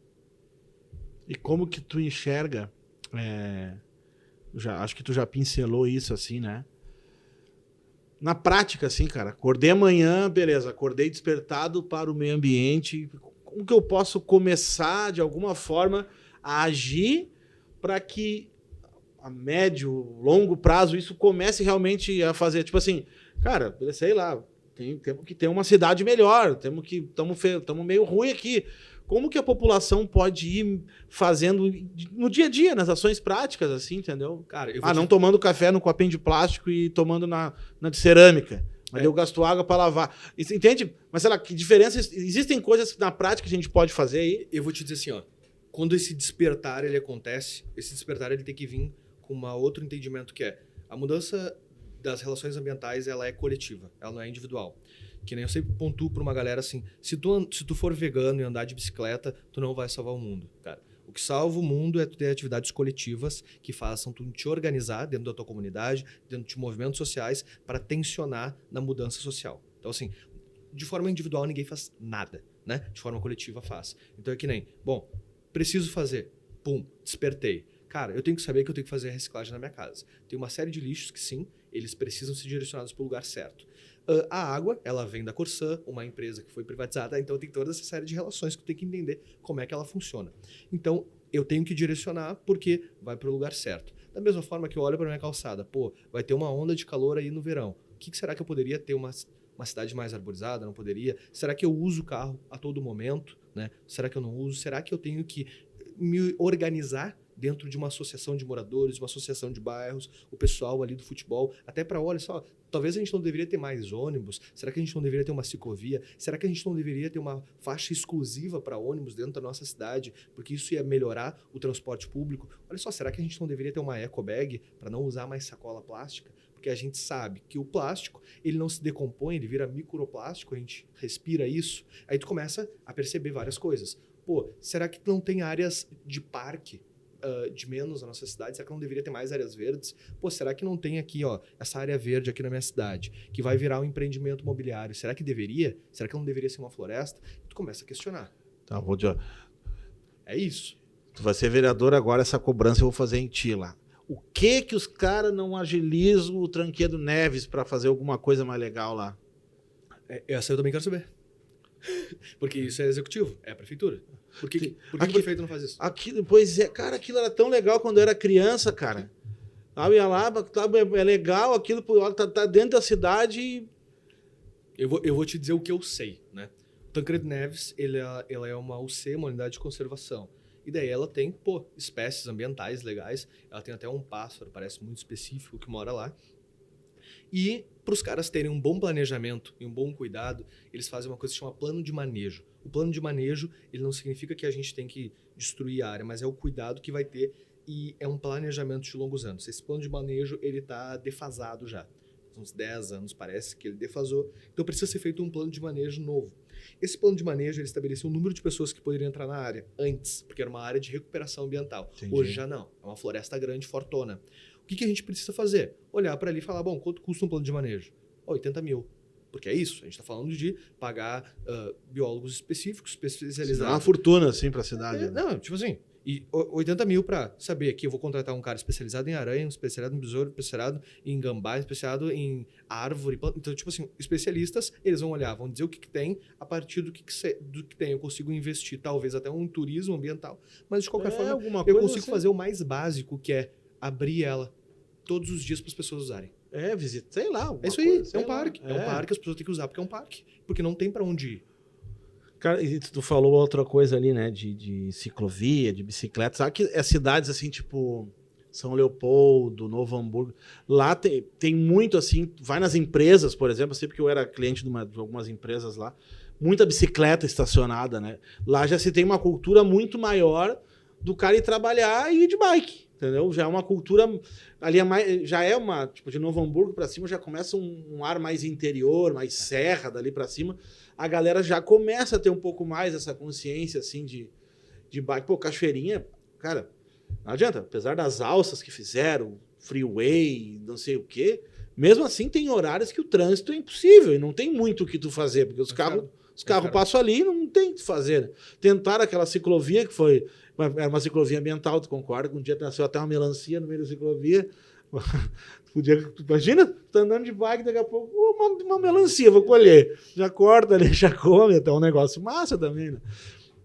E como que tu enxerga... acho que tu já pincelou isso, assim, né? Na prática, assim, cara, acordei amanhã, beleza, acordei despertado para o meio ambiente. Como que eu posso começar, de alguma forma, a agir para que a médio, longo prazo, isso comece realmente a fazer, tipo assim, cara, sei lá, temos que ter uma cidade melhor, estamos meio ruim aqui. como que a população pode ir fazendo no dia a dia, nas ações práticas, assim, entendeu? Cara, não tomando café no copinho de plástico e tomando na de cerâmica. Mas eu gasto água para lavar. Entende? Mas sei lá, que diferença... Existem coisas na prática que a gente pode fazer aí? Eu vou te dizer assim, ó. Quando esse despertar ele acontece, esse despertar ele tem que vir com um outro entendimento que é a mudança das relações ambientais, ela é coletiva, ela não é individual. Que nem eu sempre pontuo para uma galera assim, se tu for vegano e andar de bicicleta, tu não vai salvar o mundo, cara. O que salva o mundo é tu ter atividades coletivas que façam tu te organizar dentro da tua comunidade, dentro de movimentos sociais, para tensionar na mudança social. Então, assim, de forma individual ninguém faz nada, né? De forma coletiva faz. Então é que nem, bom, preciso fazer, pum, despertei. Cara, eu tenho que saber que eu tenho que fazer a reciclagem na minha casa. Tem uma série de lixos que sim, eles precisam ser direcionados para o lugar certo. A água, ela vem da Corsã, uma empresa que foi privatizada, então tem toda essa série de relações que eu tenho que entender como é que ela funciona. Então, eu tenho que direcionar porque vai para o lugar certo. Da mesma forma que eu olho para minha calçada, pô, vai ter uma onda de calor aí no verão. O que será que eu poderia ter uma cidade mais arborizada? Não poderia? Será que eu uso o carro a todo momento? Né? Será que eu não uso? Será que eu tenho que me organizar dentro de uma associação de moradores, uma associação de bairros, o pessoal ali do futebol, até para, olha só, talvez a gente não deveria ter mais ônibus, será que a gente não deveria ter uma ciclovia, será que a gente não deveria ter uma faixa exclusiva para ônibus dentro da nossa cidade, porque isso ia melhorar o transporte público? Olha só, será que a gente não deveria ter uma ecobag para não usar mais sacola plástica? Porque a gente sabe que o plástico, ele não se decompõe, ele vira microplástico, a gente respira isso, aí tu começa a perceber várias coisas. Pô, será que não tem áreas de parque de menos na nossa cidade? Será que não deveria ter mais áreas verdes? Pô, será que não tem aqui, ó, essa área verde aqui na minha cidade, que vai virar um empreendimento imobiliário? Será que deveria? Será que não deveria ser uma floresta? Tu começa a questionar. Tá, É isso. Tu vai ser vereador agora, essa cobrança eu vou fazer em ti lá. O que os caras não agilizam o Tranquedo Neves para fazer alguma coisa mais legal lá? Essa eu também quero saber. Porque isso é executivo, é a prefeitura. Por que o prefeito não faz isso? Pois é, cara, aquilo era tão legal quando eu era criança, cara. Eu ia lá, é legal, aquilo tá dentro da cidade. Eu vou te dizer o que eu sei, né? O Tancredo Neves, ela é uma UC, uma unidade de conservação. E daí ela tem, pô, espécies ambientais legais. Ela tem até um pássaro, parece muito específico, que mora lá. E para os caras terem um bom planejamento e um bom cuidado, eles fazem uma coisa que se chama plano de manejo. O plano de manejo, ele não significa que a gente tem que destruir a área, mas é o cuidado que vai ter e é um planejamento de longos anos. Esse plano de manejo, ele está defasado já. Uns 10 anos parece que ele defasou. Então precisa ser feito um plano de manejo novo. Esse plano de manejo, ele estabeleceu o número de pessoas que poderiam entrar na área antes, porque era uma área de recuperação ambiental. Entendi. Hoje já não. É uma floresta grande, fortona. O que a gente precisa fazer? Olhar para ali e falar, bom, quanto custa um plano de manejo? 80 mil. Porque é isso, a gente está falando de pagar biólogos específicos, especializados. É uma fortuna, assim, para a cidade. Não, tipo assim, e 80 mil para saber que eu vou contratar um cara especializado em aranha, um especializado em besouro, especializado em gambá, especializado em árvore. Então, tipo assim, especialistas, eles vão olhar, vão dizer o que tem, a partir do que tem eu consigo investir, talvez até um turismo ambiental, mas de qualquer forma, eu consigo assim. fazer o mais básico, que é abrir ela todos os dias para as pessoas usarem. Visita, sei lá. É isso aí, é um parque. É um parque, as pessoas têm que usar porque é um parque. Porque não tem para onde ir. Cara, e tu falou outra coisa ali, né? De ciclovia, de bicicleta. Sabe que as cidades, assim, tipo São Leopoldo, Novo Hamburgo, lá tem muito, assim, vai nas empresas, por exemplo, sempre que eu era cliente de algumas empresas lá, muita bicicleta estacionada, né? Lá já se tem uma cultura muito do cara ir trabalhar e ir de bike. Entendeu? Já é uma cultura ali, já é uma, tipo, de Novo Hamburgo para cima já começa um ar mais interior, mais serra dali para cima. A galera já começa a ter um pouco mais essa consciência assim de bike. Pô, Cachoeirinha, cara, não adianta, apesar das alças que fizeram, freeway, não sei o quê, mesmo assim tem horários que o trânsito é impossível e não tem muito o que tu fazer, porque os carros passam ali e não tem o que fazer. Né? Tentaram aquela ciclovia que era uma ciclovia ambiental, tu concorda? Que um dia nasceu até uma melancia no meio da ciclovia. Imagina, tá andando de bike, daqui a pouco, uma melancia, vou colher. Já corta ali, já come, até um negócio massa também, né?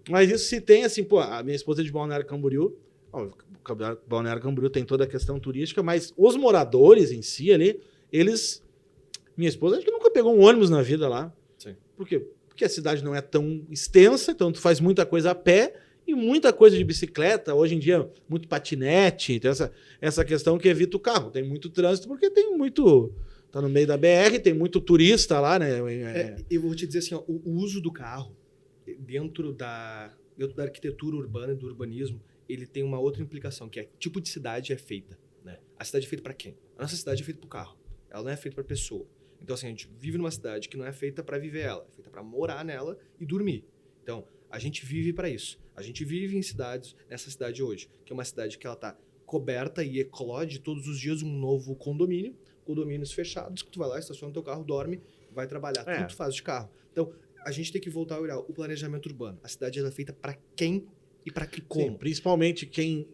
Mas isso se tem, assim, pô, a minha esposa é de Balneário Camboriú, Balneário Camboriú tem toda a questão turística, mas os moradores em si ali, minha esposa acho que nunca pegou um ônibus na vida lá. Sim. Por quê? porque a cidade não é tão extensa, então tu faz muita coisa a pé e muita coisa de bicicleta. Hoje em dia, muito patinete, tem essa questão que evita o carro. Tem muito trânsito porque tem muito... Tá no meio da BR, tem muito turista lá, né? Eu vou te dizer assim, ó, o uso do carro dentro da arquitetura urbana e do urbanismo, ele tem uma outra implicação, que é que tipo de cidade é feita, né? A cidade é feita para quem? A nossa cidade é feita para o carro. Ela não é feita para pessoa. Então, assim, a gente vive numa cidade que não é feita para viver ela, é feita para morar nela e dormir. Então, a gente vive para isso. A gente vive em cidades, nessa cidade hoje, que é uma cidade que ela tá coberta e eclode todos os dias um novo condomínio, condomínios fechados, que tu vai lá, estaciona teu carro, dorme, vai trabalhar, tudo tu faz de carro. Então, a gente tem que voltar a olhar o planejamento urbano. A cidade ela é feita para quem e para que como. Sim, principalmente quem...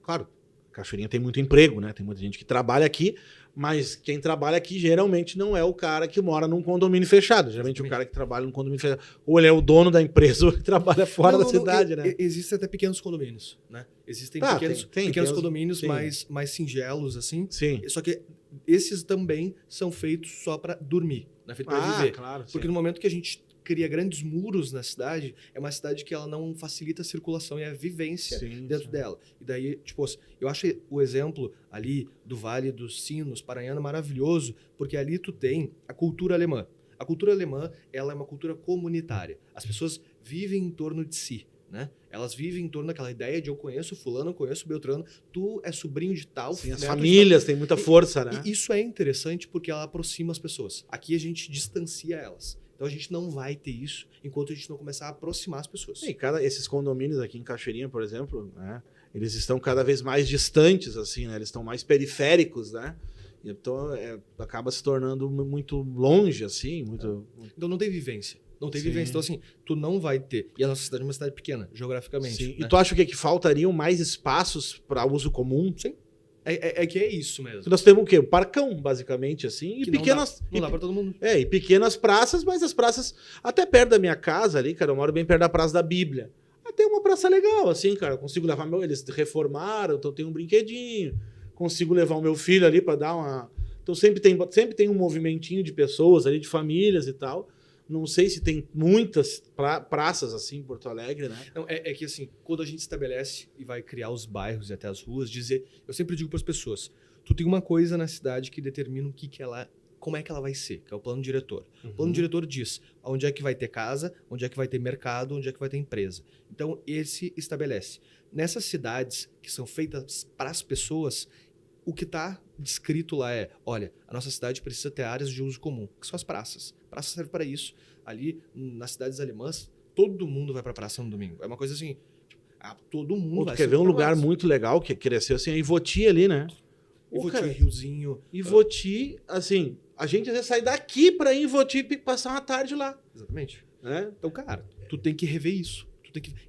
claro, Cachoeirinha tem muito emprego, né? Tem muita gente que trabalha aqui, mas quem trabalha aqui geralmente não é o cara que mora num condomínio fechado. Geralmente o cara que trabalha num condomínio fechado, ou ele é o dono da empresa ou ele trabalha fora da cidade, né? Existem até pequenos condomínios, né? Existem pequenos condomínios mais singelos, assim. Sim. Só que esses também são feitos só para dormir, não é feito para viver. Claro, porque no momento que a gente cria grandes muros na cidade, é uma cidade que ela não facilita a circulação e a vivência dentro dela. E daí, tipo, eu acho o exemplo ali do Vale dos Sinos, Paranhana, maravilhoso, porque ali tu tem a cultura alemã. A cultura alemã, ela é uma cultura comunitária. As pessoas vivem em torno de si, né? Elas vivem em torno daquela ideia de eu conheço fulano, eu conheço Beltrano, tu é sobrinho de tal. Sim, as famílias têm muita força, né? E isso é interessante porque ela aproxima as pessoas. Aqui a gente distancia elas. Então a gente não vai ter isso enquanto a gente não começar a aproximar as pessoas. E esses condomínios aqui em Cachoeirinha, por exemplo, né, eles estão cada vez mais distantes, assim, né? Eles estão mais periféricos, né? Então acaba se tornando muito longe, assim. Então não tem vivência. Não tem vivência. Então, assim, tu não vai ter. E a nossa cidade é uma cidade pequena, geograficamente. Sim. Né? E tu acha que faltariam mais espaços para uso comum? Sim. É que é isso mesmo. Nós temos o quê? Um parcão, basicamente, assim. E que pequenas. Não dá pra todo mundo. E pequenas praças, mas as praças. Até perto da minha casa ali, cara, eu moro bem perto da Praça da Bíblia. Até uma praça legal, assim, cara. Eu consigo levar eles reformaram, então tem um brinquedinho. Consigo levar o meu filho ali para dar uma. Então sempre tem um movimentinho de pessoas ali, de famílias e tal. Não sei se tem muitas praças assim em Porto Alegre, né? Não, é que assim, quando a gente estabelece e vai criar os bairros e até as ruas, eu sempre digo para as pessoas, tu tem uma coisa na cidade que determina como é que ela vai ser, que é o plano diretor. O plano diretor diz onde é que vai ter casa, onde é que vai ter mercado, onde é que vai ter empresa. Então, esse estabelece. Nessas cidades que são feitas para as pessoas, o que está descrito lá é, olha, a nossa cidade precisa ter áreas de uso comum, que são as praças. Praça serve para isso. Ali, nas cidades alemãs, todo mundo vai para a praça no domingo. É uma coisa assim, todo mundo vai. Quer ver um lugar muito legal que cresceu assim, é Ivoti ali, né? Ivoti, Riozinho. Ivoti, assim, a gente às vezes sai daqui para ir em Ivoti e passar uma tarde lá. Exatamente. Né? Então, cara, tu tem que rever isso.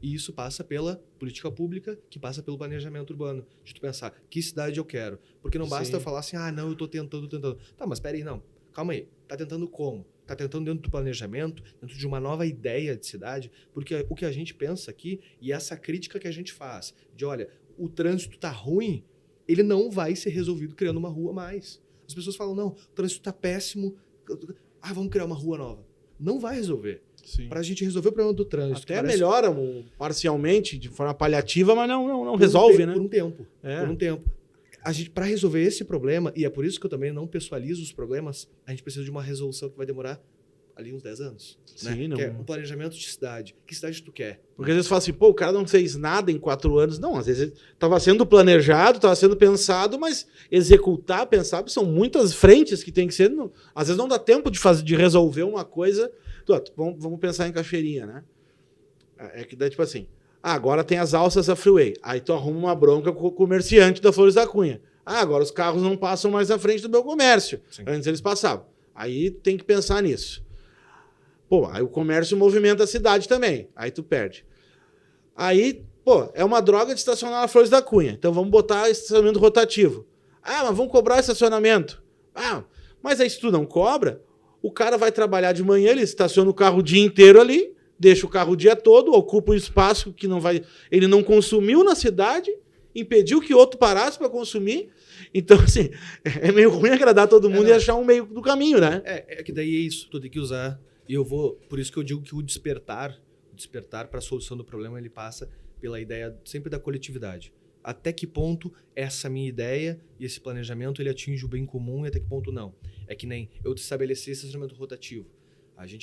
E isso passa pela política pública, que passa pelo planejamento urbano. De tu pensar, que cidade eu quero? Porque não basta eu falar assim, não, eu tô tentando. Tá, mas peraí, não. Calma aí. Tá tentando como? Tá tentando dentro do planejamento, dentro de uma nova ideia de cidade? Porque o que a gente pensa aqui, e essa crítica que a gente faz, de olha, o trânsito tá ruim, ele não vai ser resolvido criando uma rua mais. As pessoas falam, não, o trânsito tá péssimo, vamos criar uma rua nova. Não vai resolver. Para a gente resolver o problema do trânsito. Até melhora parcialmente, de forma paliativa, mas não resolve, né? Por um tempo. Por um tempo. Para resolver esse problema, e é por isso que eu também não pessoalizo os problemas, a gente precisa de uma resolução que vai demorar ali uns 10 anos. Sim, né? Que é um planejamento de cidade. Que cidade tu quer? Porque às vezes fala assim, o cara não fez nada em 4 anos. Não, às vezes estava sendo planejado, estava sendo pensado, mas executar, pensar, são muitas frentes que tem que ser. Às vezes não dá tempo de resolver uma coisa. Vamos pensar em Cachoeirinha, né? É que daí, tipo assim, agora tem as alças da Freeway. Aí tu arruma uma bronca com o comerciante da Flores da Cunha. Agora os carros não passam mais na frente do meu comércio. Sim. Antes eles passavam. Aí tem que pensar nisso. Aí o comércio movimenta a cidade também. Aí tu perde. Aí, é uma droga de estacionar na Flores da Cunha. Então vamos botar estacionamento rotativo. Mas vamos cobrar estacionamento. Mas aí se tu não cobra, o cara vai trabalhar de manhã, ele estaciona o carro o dia inteiro ali, deixa o carro o dia todo, ocupa o espaço que ele não consumiu na cidade, impediu que outro parasse para consumir. Então, assim, é meio ruim agradar todo mundo e achar um meio do caminho, né? É que daí é isso, tu tem que usar E por isso que eu digo que o despertar para a solução do problema, ele passa pela ideia sempre da coletividade. Até que ponto essa minha ideia e esse planejamento ele atinge o bem comum e até que ponto não. É que nem eu estabelecer esse estacionamento rotativo.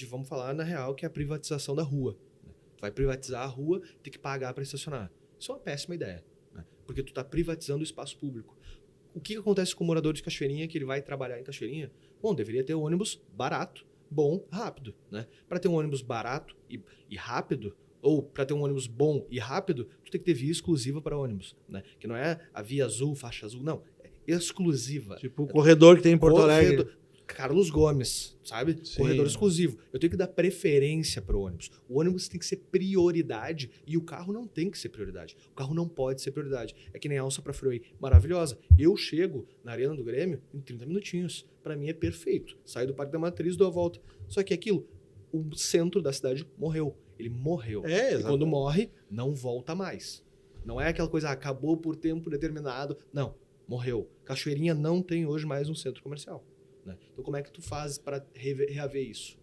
Vamos falar na real que é a privatização da rua. Né? Tu vai privatizar a rua, tem que pagar para estacionar. Isso é uma péssima ideia, né? Porque tu está privatizando o espaço público. O que acontece com o morador de Cachoeirinha que ele vai trabalhar em Cachoeirinha? Bom, deveria ter um ônibus barato, bom, rápido. Né? Para ter um ônibus barato e rápido, ou para ter um ônibus bom e rápido, tu tem que ter via exclusiva para ônibus, né? Que não é a via azul, faixa azul, não. É exclusiva. Tipo o corredor que tem em Porto Alegre. Carlos Gomes, sabe? Sim. Corredor exclusivo. Eu tenho que dar preferência para o ônibus. O ônibus tem que ser prioridade e o carro não tem que ser prioridade. O carro não pode ser prioridade. É que nem a Alça para Freeway. Maravilhosa. Eu chego na Arena do Grêmio em 30 minutinhos. Para mim é perfeito. Saio do Parque da Matriz, dou a volta. Só que aquilo, o centro da cidade morreu. Ele morreu. E quando morre, não volta mais. Não é aquela coisa, acabou por tempo determinado. Não, morreu. Cachoeirinha não tem hoje mais um centro comercial. Né? Então como é que tu faz para reaver isso?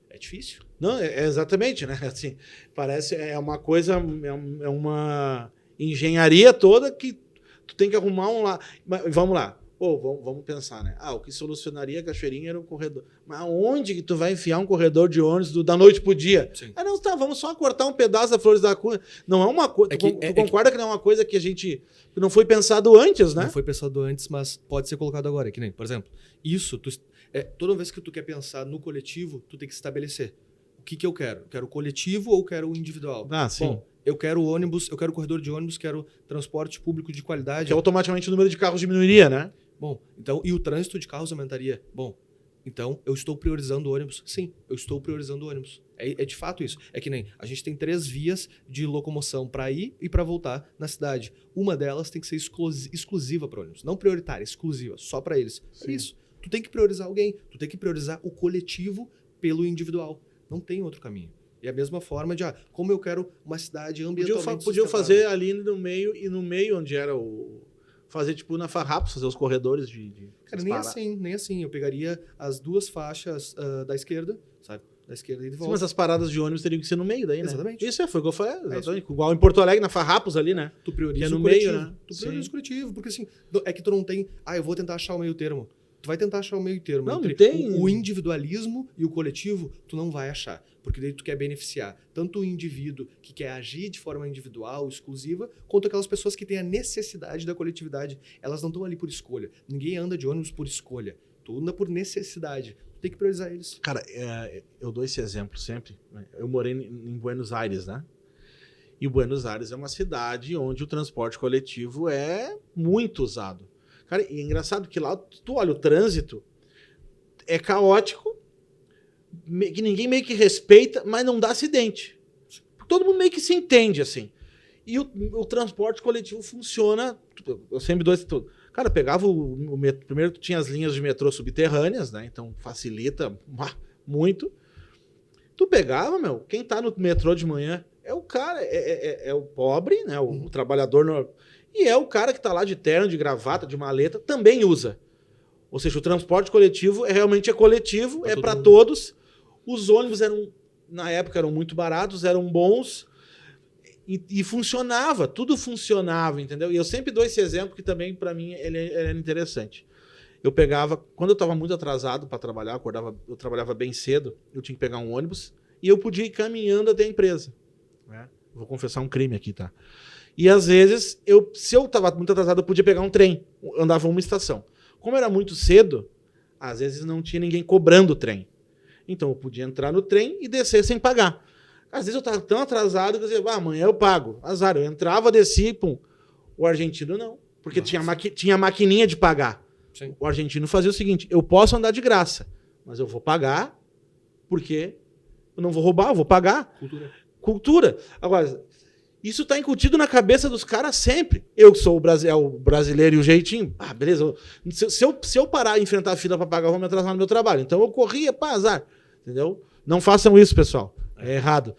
É difícil? Não, exatamente, né? Assim, parece, é uma coisa, é uma engenharia toda que tu tem que arrumar um lá. Mas, vamos lá. Vamos pensar, né? O que solucionaria a Cachoeirinha era um corredor. Mas onde que tu vai enfiar um corredor de ônibus da noite pro dia? Sim. Não, tá, vamos só cortar um pedaço da Flores da Cunha. Não é uma coisa... Tu concorda que não é uma coisa que que não foi pensado antes, né? Não foi pensado antes, mas pode ser colocado agora. É que nem, por exemplo, isso, toda vez que tu quer pensar no coletivo, tu tem que estabelecer. O que eu quero? Quero o coletivo ou quero o individual? Sim. Bom, eu quero ônibus, eu quero corredor de ônibus, quero transporte público de qualidade. Que automaticamente o número de carros diminuiria, né? Bom, então, e o trânsito de carros aumentaria? Bom, então eu estou priorizando o ônibus? Sim, eu estou priorizando o ônibus. É de fato isso. É que nem a gente tem 3 vias de locomoção para ir e para voltar na cidade. Uma delas tem que ser exclusiva para ônibus. Não prioritária, exclusiva, só para eles. Sim. É isso. Tu tem que priorizar alguém. Tu tem que priorizar o coletivo pelo individual. Não tem outro caminho. E a mesma forma de, como eu quero uma cidade ambientalmente Podiam fazer ali no meio, e no meio onde era fazer tipo na Farrapos, fazer os corredores Cara, nem assim. Eu pegaria as 2 faixas da esquerda, sabe? Da esquerda e de volta. Sim, mas as paradas de ônibus teriam que ser no meio daí, né? Exatamente. Isso foi o que eu falei, exatamente. Igual em Porto Alegre, na Farrapos ali, né? Tu prioriza que é no o coletivo. meio, né? Tu prioriza o coletivo, porque assim, é que tu não tem, eu vou tentar achar o meio termo. Tu vai tentar achar o meio termo. Não, entre tem. O individualismo e o coletivo, tu não vai achar. Porque daí tu quer beneficiar tanto o indivíduo que quer agir de forma individual, exclusiva, quanto aquelas pessoas que têm a necessidade da coletividade. Elas não estão ali por escolha. Ninguém anda de ônibus por escolha. Tu anda por necessidade. Tu tem que priorizar eles. Cara, eu dou esse exemplo sempre. Eu morei em Buenos Aires, né? E Buenos Aires é uma cidade onde o transporte coletivo é muito usado. Cara, e é engraçado que lá, tu olha o trânsito, é caótico, que ninguém meio que respeita, mas não dá acidente. Todo mundo meio que se entende, assim. E o transporte coletivo funciona, eu sempre dou esse tudo. Cara, pegava o metrô, primeiro tu tinha as linhas de metrô subterrâneas, né? Então facilita muito. Tu pegava, quem tá no metrô de manhã é o cara, é o pobre, né? O trabalhador e é o cara que tá lá de terno, de gravata, de maleta, também usa. Ou seja, o transporte coletivo realmente é coletivo, é para todos. Os ônibus na época eram muito baratos, eram bons e funcionava, tudo funcionava, entendeu? E eu sempre dou esse exemplo que também para mim ele era interessante. Eu pegava, quando eu estava muito atrasado para trabalhar, eu trabalhava bem cedo, eu tinha que pegar um ônibus e eu podia ir caminhando até a empresa. Né? Vou confessar um crime aqui, tá? E às vezes, se eu estava muito atrasado, eu podia pegar um trem, andava uma estação. Como era muito cedo, às vezes não tinha ninguém cobrando o trem. Então eu podia entrar no trem e descer sem pagar. Às vezes eu estava tão atrasado que eu dizia, amanhã eu pago. Azar, eu entrava, descia, pum. O argentino não, porque tinha maquininha de pagar. Sim. O argentino fazia o seguinte, eu posso andar de graça, mas eu vou pagar porque eu não vou roubar, eu vou pagar. Cultura. Agora, isso está incutido na cabeça dos caras sempre. Eu que sou o brasileiro e o jeitinho, beleza. Se eu parar e enfrentar a fila para pagar, eu vou me atrasar no meu trabalho. Então eu corria, azar. Entendeu? Não façam isso, pessoal. É errado.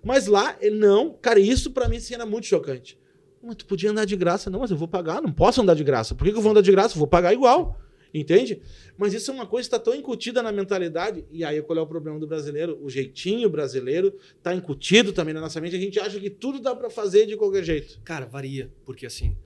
Mas lá, não. Cara, isso para mim sim, era muito chocante. Mas tu podia andar de graça. Não, mas eu vou pagar. Não posso andar de graça. Por que eu vou andar de graça? Eu vou pagar igual. Entende? Mas isso é uma coisa que está tão incutida na mentalidade. E aí, qual é o problema do brasileiro? O jeitinho brasileiro está incutido também na nossa mente. A gente acha que tudo dá para fazer de qualquer jeito. Cara, varia. Porque assim,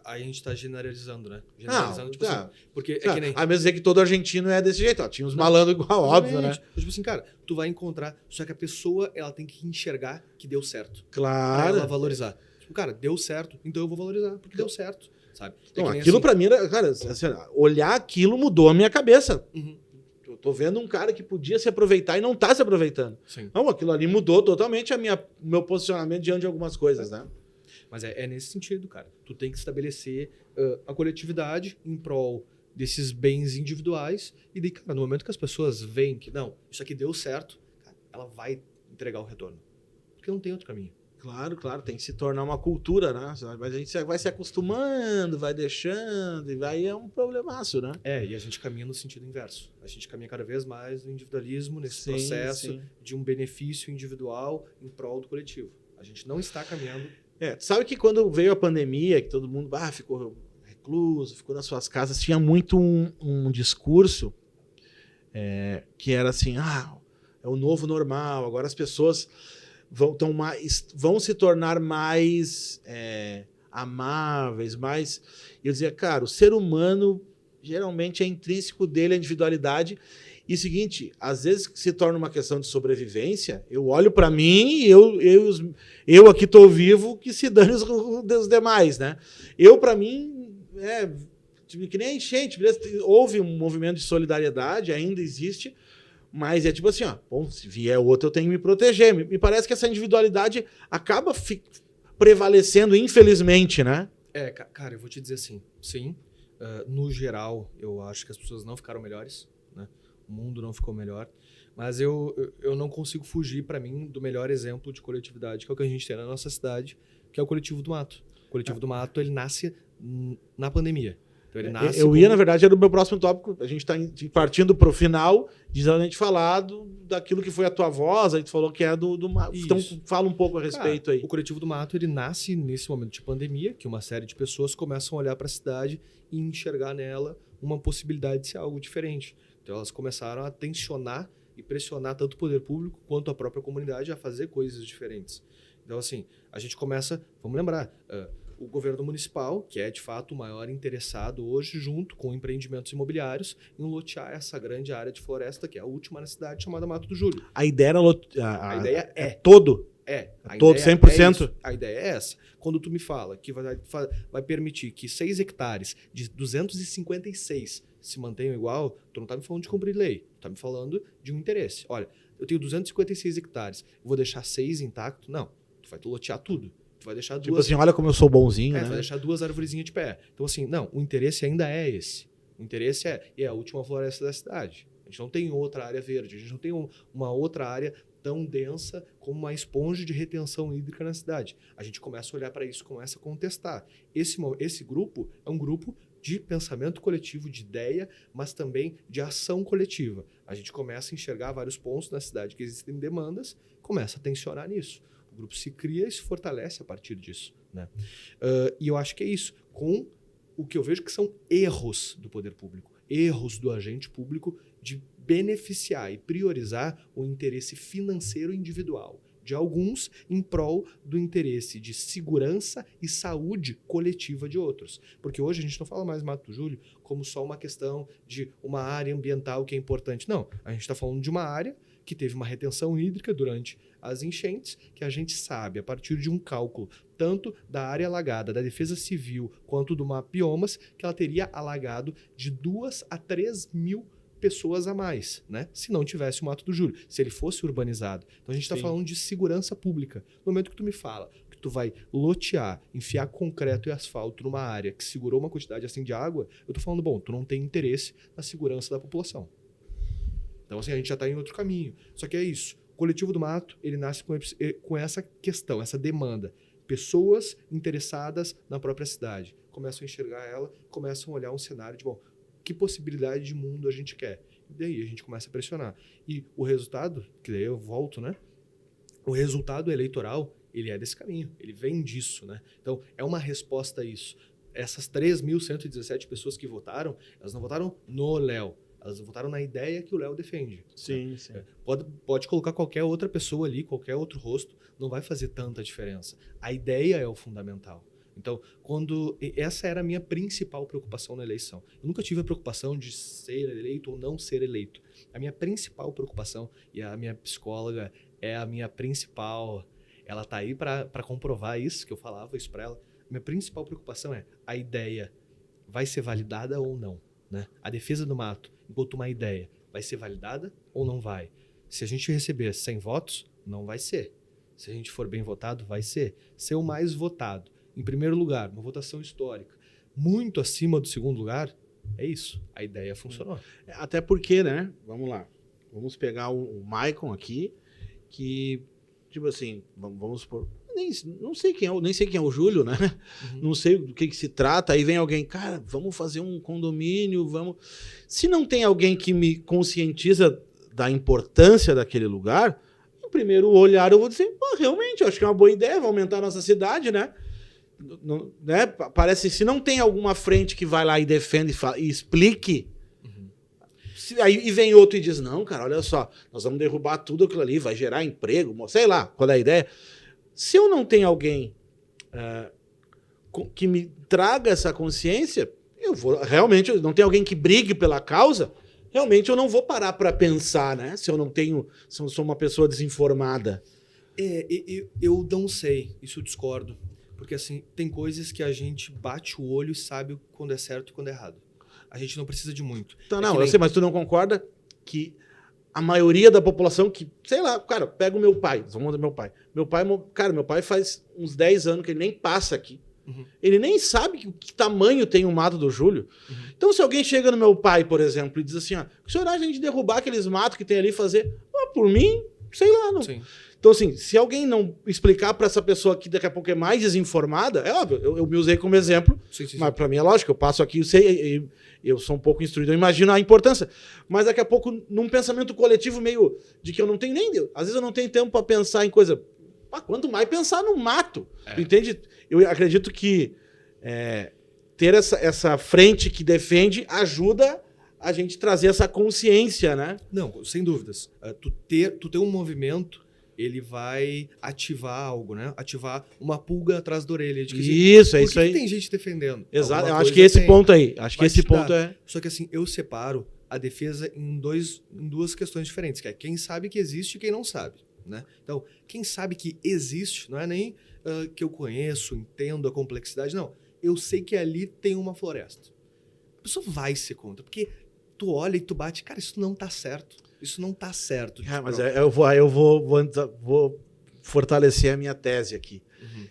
aí a gente tá generalizando, né? Não, Tipo assim, porque é tá. que nem... Aí mesmo dizer que todo argentino é desse jeito. Ó. Tinha uns malandros igual, óbvio, né? Tipo assim, cara, tu vai encontrar... Só que a pessoa, ela tem que enxergar que deu certo. Pra Claro. ela valorizar. Tipo, cara, deu certo, então eu vou valorizar, porque deu certo, sabe? Então, aquilo assim, pra mim era... Cara, assim, olhar aquilo mudou a minha cabeça. Uhum. Eu tô vendo um cara que podia se aproveitar e não tá se aproveitando. Sim. Não, aquilo ali mudou totalmente o meu posicionamento diante de algumas coisas, né? Mas é nesse sentido, cara. Tu tem que estabelecer a coletividade em prol desses bens individuais e daí, cara, no momento que as pessoas veem que, não, isso aqui deu certo, cara, ela vai entregar o retorno. Porque não tem outro caminho. Claro, claro, tem que se tornar uma cultura, né? Mas a gente vai se acostumando, vai deixando, e aí é um problemaço, né? E a gente caminha no sentido inverso. A gente caminha cada vez mais no individualismo, nesse processo de um benefício individual em prol do coletivo. A gente não está caminhando... Sabe que quando veio a pandemia, que todo mundo ficou recluso, ficou nas suas casas, tinha muito um discurso que era assim, é o novo normal, agora as pessoas vão se tornar mais amáveis, mais... Eu dizia, cara, o ser humano geralmente é intrínseco dele a individualidade. E o seguinte, às vezes se torna uma questão de sobrevivência, eu olho para mim e eu aqui estou vivo, que se dane os demais, né? Para mim, que nem a enchente, houve um movimento de solidariedade, ainda existe, mas é tipo assim, bom, se vier outro eu tenho que me proteger. Me parece que essa individualidade acaba prevalecendo, infelizmente, né? Cara, eu vou te dizer assim, sim, no geral, eu acho que as pessoas não ficaram melhores, né? O mundo não ficou melhor, mas eu não consigo fugir, para mim, do melhor exemplo de coletividade, que é o que a gente tem na nossa cidade, que é o Coletivo do Mato. O Coletivo do Mato, ele nasce na pandemia. Então, ele nasce na verdade, era o meu próximo tópico. A gente está partindo para o final, dizendo a gente falar daquilo que foi a tua voz, a gente falou que é do Mato. Então, fala um pouco a respeito aí. O Coletivo do Mato, ele nasce nesse momento de pandemia, que uma série de pessoas começam a olhar para a cidade e enxergar nela uma possibilidade de ser algo diferente. Então, elas começaram a tensionar e pressionar tanto o poder público quanto a própria comunidade a fazer coisas diferentes. Então, assim, a gente começa... Vamos lembrar, o governo municipal, que é, de fato, o maior interessado hoje, junto com empreendimentos imobiliários, em lotear essa grande área de floresta, que é a última na cidade, chamada Mato do Júlio. A ideia era... A ideia é todo? Todo, 100%? A ideia é essa. Quando tu me fala que vai permitir que 6 hectares de 256 se mantenham igual, tu não tá me falando de cumprir lei, tu tá me falando de um interesse. Olha, eu tenho 256 hectares, eu vou deixar 6 intactos? Não, tu vai lotear tudo. Tu vai deixar tipo assim, olha como eu sou bonzinho, né? Tu vai deixar 2 arvorezinhas de pé. Então assim, não, o interesse ainda é esse. O interesse é a última floresta da cidade. A gente não tem outra área verde, a gente não tem uma outra área tão densa como uma esponja de retenção hídrica na cidade. A gente começa a olhar para isso, começa a contestar. Esse grupo é um grupo de pensamento coletivo, de ideia, mas também de ação coletiva. A gente começa a enxergar vários pontos na cidade que existem demandas, começa a tensionar nisso. O grupo se cria e se fortalece a partir disso, né? E eu acho que é isso, com o que eu vejo que são erros do poder público, erros do agente público de beneficiar e priorizar o interesse financeiro individual de alguns em prol do interesse de segurança e saúde coletiva de outros. Porque hoje a gente não fala mais Mato do Júlio como só uma questão de uma área ambiental que é importante. Não, a gente está falando de uma área que teve uma retenção hídrica durante as enchentes, que a gente sabe, a partir de um cálculo tanto da área alagada, da Defesa Civil, quanto do Mapiomas, que ela teria alagado de 2 a 3 mil pessoas a mais, né? Se não tivesse o Mato do Júlio, se ele fosse urbanizado. Então a gente está falando de segurança pública. No momento que tu me fala que tu vai lotear, enfiar concreto e asfalto numa área que segurou uma quantidade assim de água, eu tô falando, bom, tu não tem interesse na segurança da população. Então assim, a gente já está em outro caminho. Só que é isso. O Coletivo do Mato, ele nasce com essa questão, essa demanda. Pessoas interessadas na própria cidade começam a enxergar ela, começam a olhar um cenário de, bom, que possibilidade de mundo a gente quer? E daí a gente começa a pressionar. E o resultado, que daí eu volto, né? O resultado eleitoral, ele é desse caminho, ele vem disso, né? Então, é uma resposta a isso. essas 3.117 pessoas que votaram, elas não votaram no Léo. Elas votaram na ideia que o Léo defende. Sim, sim. Pode colocar qualquer outra pessoa ali, qualquer outro rosto, não vai fazer tanta diferença. A ideia é o fundamental. Então, essa era a minha principal preocupação na eleição. Eu nunca tive a preocupação de ser eleito ou não ser eleito. A minha principal preocupação, e a minha psicóloga é a minha principal... Ela está aí para comprovar isso, que eu falava isso para ela. Minha principal preocupação é a ideia vai ser validada ou não. Né? A defesa do mato, enquanto uma ideia, vai ser validada ou não vai? Se a gente receber 100 votos, não vai ser. Se a gente for bem votado, vai ser. Ser o mais votado. Em primeiro lugar, uma votação histórica. Muito acima do segundo lugar, é isso. A ideia funcionou. Até porque, né? Vamos lá. Vamos pegar o Maicon aqui, que, tipo assim, vamos supor... Nem sei quem é o Júlio, né? Uhum. Não sei do que se trata. Aí vem alguém, cara, vamos fazer um condomínio, vamos... Se não tem alguém que me conscientiza da importância daquele lugar, no primeiro olhar eu vou dizer, pô, realmente, eu acho que é uma boa ideia, vai aumentar a nossa cidade, né? Né? Parece, se não tem alguma frente que vai lá e defenda e explique, aí vem outro e diz, não, cara, olha só, nós vamos derrubar tudo aquilo ali, vai gerar emprego, sei lá, qual é a ideia. Se eu não tenho alguém que me traga essa consciência, eu vou realmente, não tem alguém que brigue pela causa, realmente eu não vou parar para pensar, né? Se eu sou uma pessoa desinformada. Eu não sei, isso eu discordo. Porque assim, tem coisas que a gente bate o olho e sabe quando é certo e quando é errado. A gente não precisa de muito. Então, eu sei, mas tu não concorda que a maioria da população que, sei lá, cara, pega o meu pai, vamos do meu pai. Meu pai faz uns 10 anos que ele nem passa aqui. Uhum. Ele nem sabe que tamanho tem o mato do Júlio. Uhum. Então, se alguém chega no meu pai, por exemplo, e diz assim, ó, que senhor a gente derrubar aqueles matos que tem ali e fazer, por mim, sei lá, não. Sim. Então, assim, se alguém não explicar para essa pessoa que daqui a pouco é mais desinformada, é óbvio, eu me usei como exemplo, sim. Mas para mim é lógico, eu passo aqui, eu sou um pouco instruído, eu imagino a importância. Mas daqui a pouco, num pensamento coletivo meio de que eu não tenho nem... Às vezes eu não tenho tempo para pensar em coisa... Quanto mais pensar no mato, entende? Eu acredito que ter essa frente que defende ajuda a gente trazer essa consciência, né? Não, sem dúvidas. Tu ter um movimento... ele vai ativar algo, né? Ativar uma pulga atrás da orelha. De que, isso, é isso aí. Por que tem gente defendendo? Exato, eu acho que esse ponto aí. Acho que esse ponto é... Só que assim, eu separo a defesa em duas questões diferentes, que é quem sabe que existe e quem não sabe, né? Então, quem sabe que existe, não é nem que eu conheço, entendo a complexidade, não. Eu sei que ali tem uma floresta. A pessoa vai ser contra, porque tu olha e tu bate, cara, isso não tá certo. Isso não tá certo. Mas eu vou fortalecer a minha tese aqui. Uhum.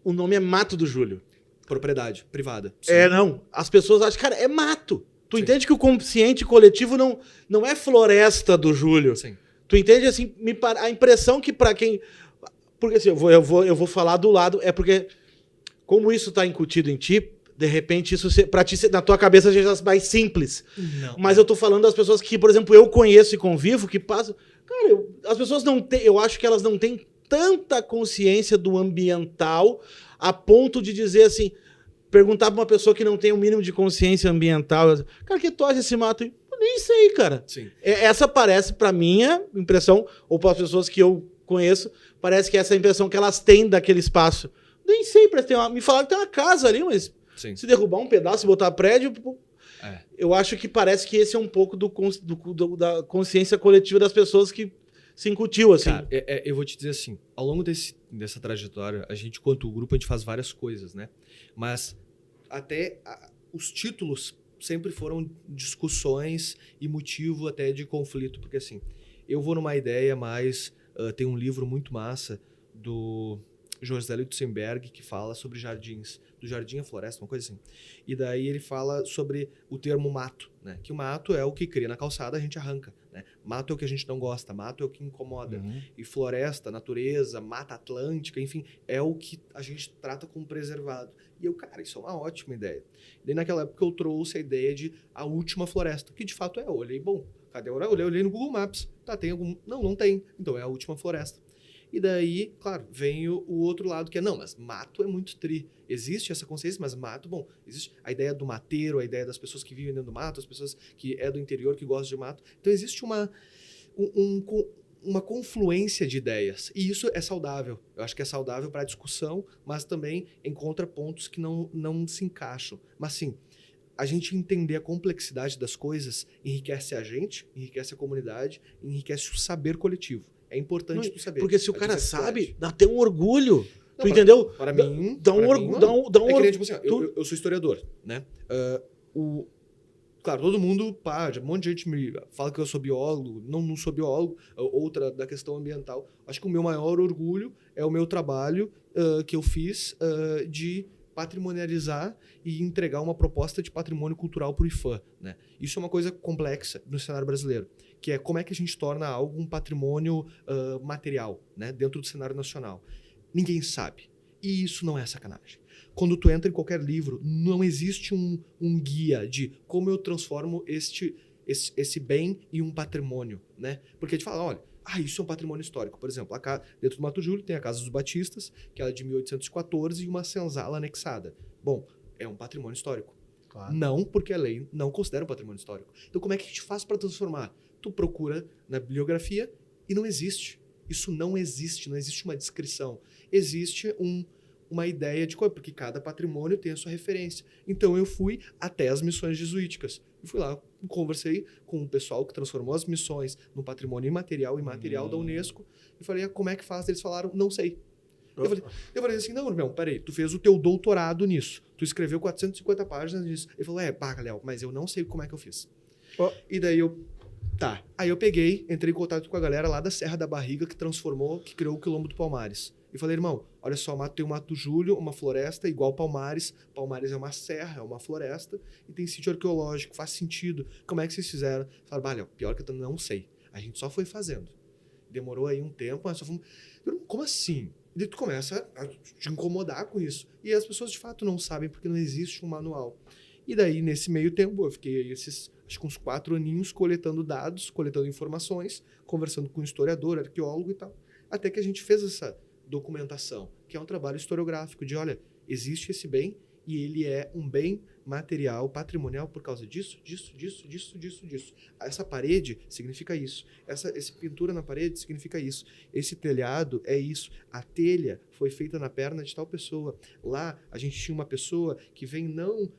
O nome é Mato do Júlio. Propriedade privada. Sim. Não. As pessoas acham, cara, é mato. Tu Sim. entende que o consciente coletivo não é floresta do Júlio. Sim. Tu entende, assim, a impressão que para quem... Porque assim, eu vou falar do lado, é porque como isso tá incutido em ti, de repente, isso pra ti, na tua cabeça, já é mais simples. Não. Mas eu tô falando das pessoas que, por exemplo, eu conheço e convivo, que passam... Cara, as pessoas não têm... Eu acho que elas não têm tanta consciência do ambiental a ponto de dizer assim... Perguntar pra uma pessoa que não tem o mínimo de consciência ambiental... Cara, que tu acha esse mato aí? Eu nem sei, cara. Sim. Essa parece, pra minha impressão, ou para as pessoas que eu conheço, parece que essa é a impressão que elas têm daquele espaço. Nem sei, me falaram que tem uma casa ali, mas... Sim. Se derrubar um pedaço e botar prédio, eu acho que parece que esse é um pouco da consciência coletiva das pessoas que se incutiu, assim. Cara, eu vou te dizer assim, ao longo dessa trajetória, a gente, quanto grupo, a gente faz várias coisas, né? Mas até os títulos sempre foram discussões e motivo até de conflito, porque assim, eu vou numa ideia mais... tem um livro muito massa do José Lutzenberg que fala sobre jardins, do jardim à floresta, uma coisa assim. E daí ele fala sobre o termo mato, né? Que o mato é o que cria na calçada, a gente arranca, né? Mato é o que a gente não gosta, mato é o que incomoda. Uhum. E floresta, natureza, mata atlântica, enfim, é o que a gente trata como preservado. E eu, cara, isso é uma ótima ideia. E daí naquela época eu trouxe a ideia de a última floresta, que de fato eu olhei, bom, cadê? Eu olhei no Google Maps, tá, tem algum... Não tem, então é a última floresta. E daí, claro, vem o outro lado que é, não, mas mato é muito tri. Existe essa consciência, mas mato, bom, existe a ideia do mateiro, a ideia das pessoas que vivem dentro do mato, as pessoas que é do interior, que gostam de mato. Então existe uma confluência de ideias. E isso é saudável. Eu acho que é saudável para a discussão, mas também encontra pontos que não se encaixam. Mas sim, a gente entender a complexidade das coisas enriquece a gente, enriquece a comunidade, enriquece o saber coletivo. É importante tu saber. Porque se o cara sabe, dá até um orgulho. Tu entendeu? Para mim, dá um orgulho. Dá um é que nem, orgulho. tipo assim, eu sou historiador, né? Claro, todo mundo, um monte de gente me fala que eu sou biólogo, não sou biólogo, outra da questão ambiental. Acho que o meu maior orgulho é o meu trabalho que eu fiz de patrimonializar e entregar uma proposta de patrimônio cultural para o IFAM, né? Isso é uma coisa complexa no cenário brasileiro, que é como é que a gente torna algo um patrimônio material, né, dentro do cenário nacional. Ninguém sabe. E isso não é sacanagem. Quando tu entra em qualquer livro, não existe um guia de como eu transformo esse bem em um patrimônio, né? Porque a gente fala, olha, isso é um patrimônio histórico. Por exemplo, dentro do Mato Júlio tem a Casa dos Batistas, que é de 1814, e uma senzala anexada. Bom, é um patrimônio histórico. Claro. Não porque a lei não considera um patrimônio histórico. Então, como é que a gente faz para transformar? Tu procura na bibliografia e não existe. Isso não existe uma descrição. Existe uma ideia de coisa, porque cada patrimônio tem a sua referência. Então eu fui até as missões jesuíticas. Eu fui lá, conversei com o pessoal que transformou as missões no patrimônio imaterial e material da Unesco, e falei, como é que faz? Eles falaram, não sei. Eu falei assim, não, irmão, peraí, tu fez o teu doutorado nisso, tu escreveu 450 páginas nisso. Ele falou, Léo, mas eu não sei como é que eu fiz. E daí tá. Aí eu peguei, entrei em contato com a galera lá da Serra da Barriga, que criou o Quilombo do Palmares. E falei, irmão, olha só, tem o Mato Júlio, uma floresta igual Palmares. Palmares é uma serra, é uma floresta, e tem sítio arqueológico, faz sentido. Como é que vocês fizeram? Falaram, Léo, pior que eu não sei. A gente só foi fazendo. Demorou aí um tempo, mas só fomos... Como assim? E daí tu começa a te incomodar com isso. E as pessoas, de fato, não sabem, porque não existe um manual. E daí, nesse meio tempo, eu fiquei acho que uns 4 aninhos coletando dados, coletando informações, conversando com historiador, arqueólogo e tal. Até que a gente fez essa documentação, que é um trabalho historiográfico de, olha, existe esse bem e ele é um bem material, patrimonial por causa disso. Essa parede significa isso. Essa pintura na parede significa isso. Esse telhado é isso. A telha foi feita na perna de tal pessoa. Lá, a gente tinha uma pessoa que vem não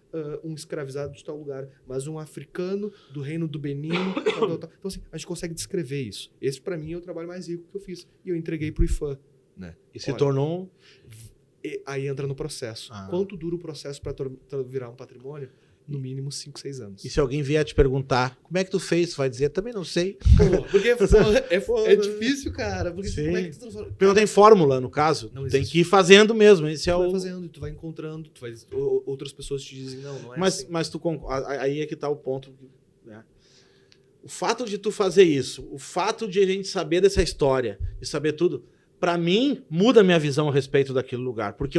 um escravizado de tal lugar, mas um africano do reino do Benin. Tal. Então, assim, a gente consegue descrever isso. Esse, para mim, é o trabalho mais rico que eu fiz. E eu entreguei para o IFAM. Né? E se tornou... Aí entra no processo. Quanto dura o processo para virar um patrimônio? No mínimo 5, 6 anos. E se alguém vier te perguntar, como é que tu fez? Tu vai dizer, também não sei. Porque é difícil, cara. Porque como é que tu transforma? Porque não tem fórmula, no caso. Tem que ir fazendo mesmo. Esse tu vai fazendo, tu vai encontrando, outras pessoas te dizem, não é assim. Mas aí é que tá o ponto. Né? O fato de tu fazer isso, o fato de a gente saber dessa história, de saber tudo, para mim, muda a minha visão a respeito daquele lugar. Porque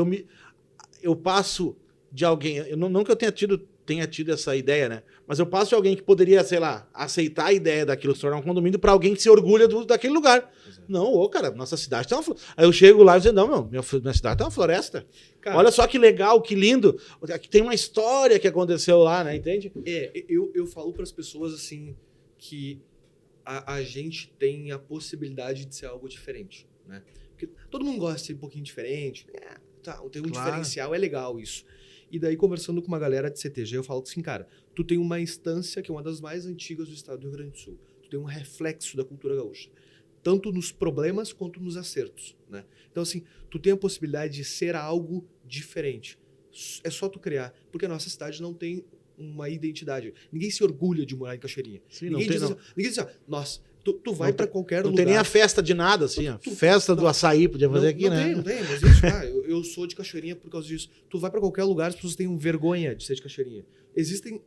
eu passo de alguém... Não que eu tenha tido essa ideia, né? Mas eu passo de alguém que poderia, sei lá, aceitar a ideia daquilo se tornar um condomínio para alguém que se orgulha daquele lugar. Exato. Não, cara, nossa cidade tem uma floresta. Aí eu chego lá e digo, não, minha cidade tem uma floresta. Cara, olha só que legal, que lindo. Aqui tem uma história que aconteceu lá, né? Entende? Eu falo para as pessoas, assim, que a gente tem a possibilidade de ser algo diferente. Né? Porque todo mundo gosta de ser um pouquinho diferente. Tem um diferencial, é legal isso. E daí, conversando com uma galera de CTG, eu falo assim, cara, tu tem uma instância que é uma das mais antigas do estado do Rio Grande do Sul. Tu tem um reflexo da cultura gaúcha. Tanto nos problemas quanto nos acertos. Né? Então, assim, tu tem a possibilidade de ser algo diferente. É só tu criar. Porque a nossa cidade não tem uma identidade. Ninguém se orgulha de morar em Cachoeirinha. Sim, ninguém diz assim, nossa... Tu vai para qualquer lugar. Não tem nem a festa de nada, assim. Festa do açaí podia fazer aqui, né? Não tem, mas isso, eu sou de Cachoeirinha por causa disso. Tu vai para qualquer lugar, as pessoas têm vergonha de ser de Cachoeirinha. Existem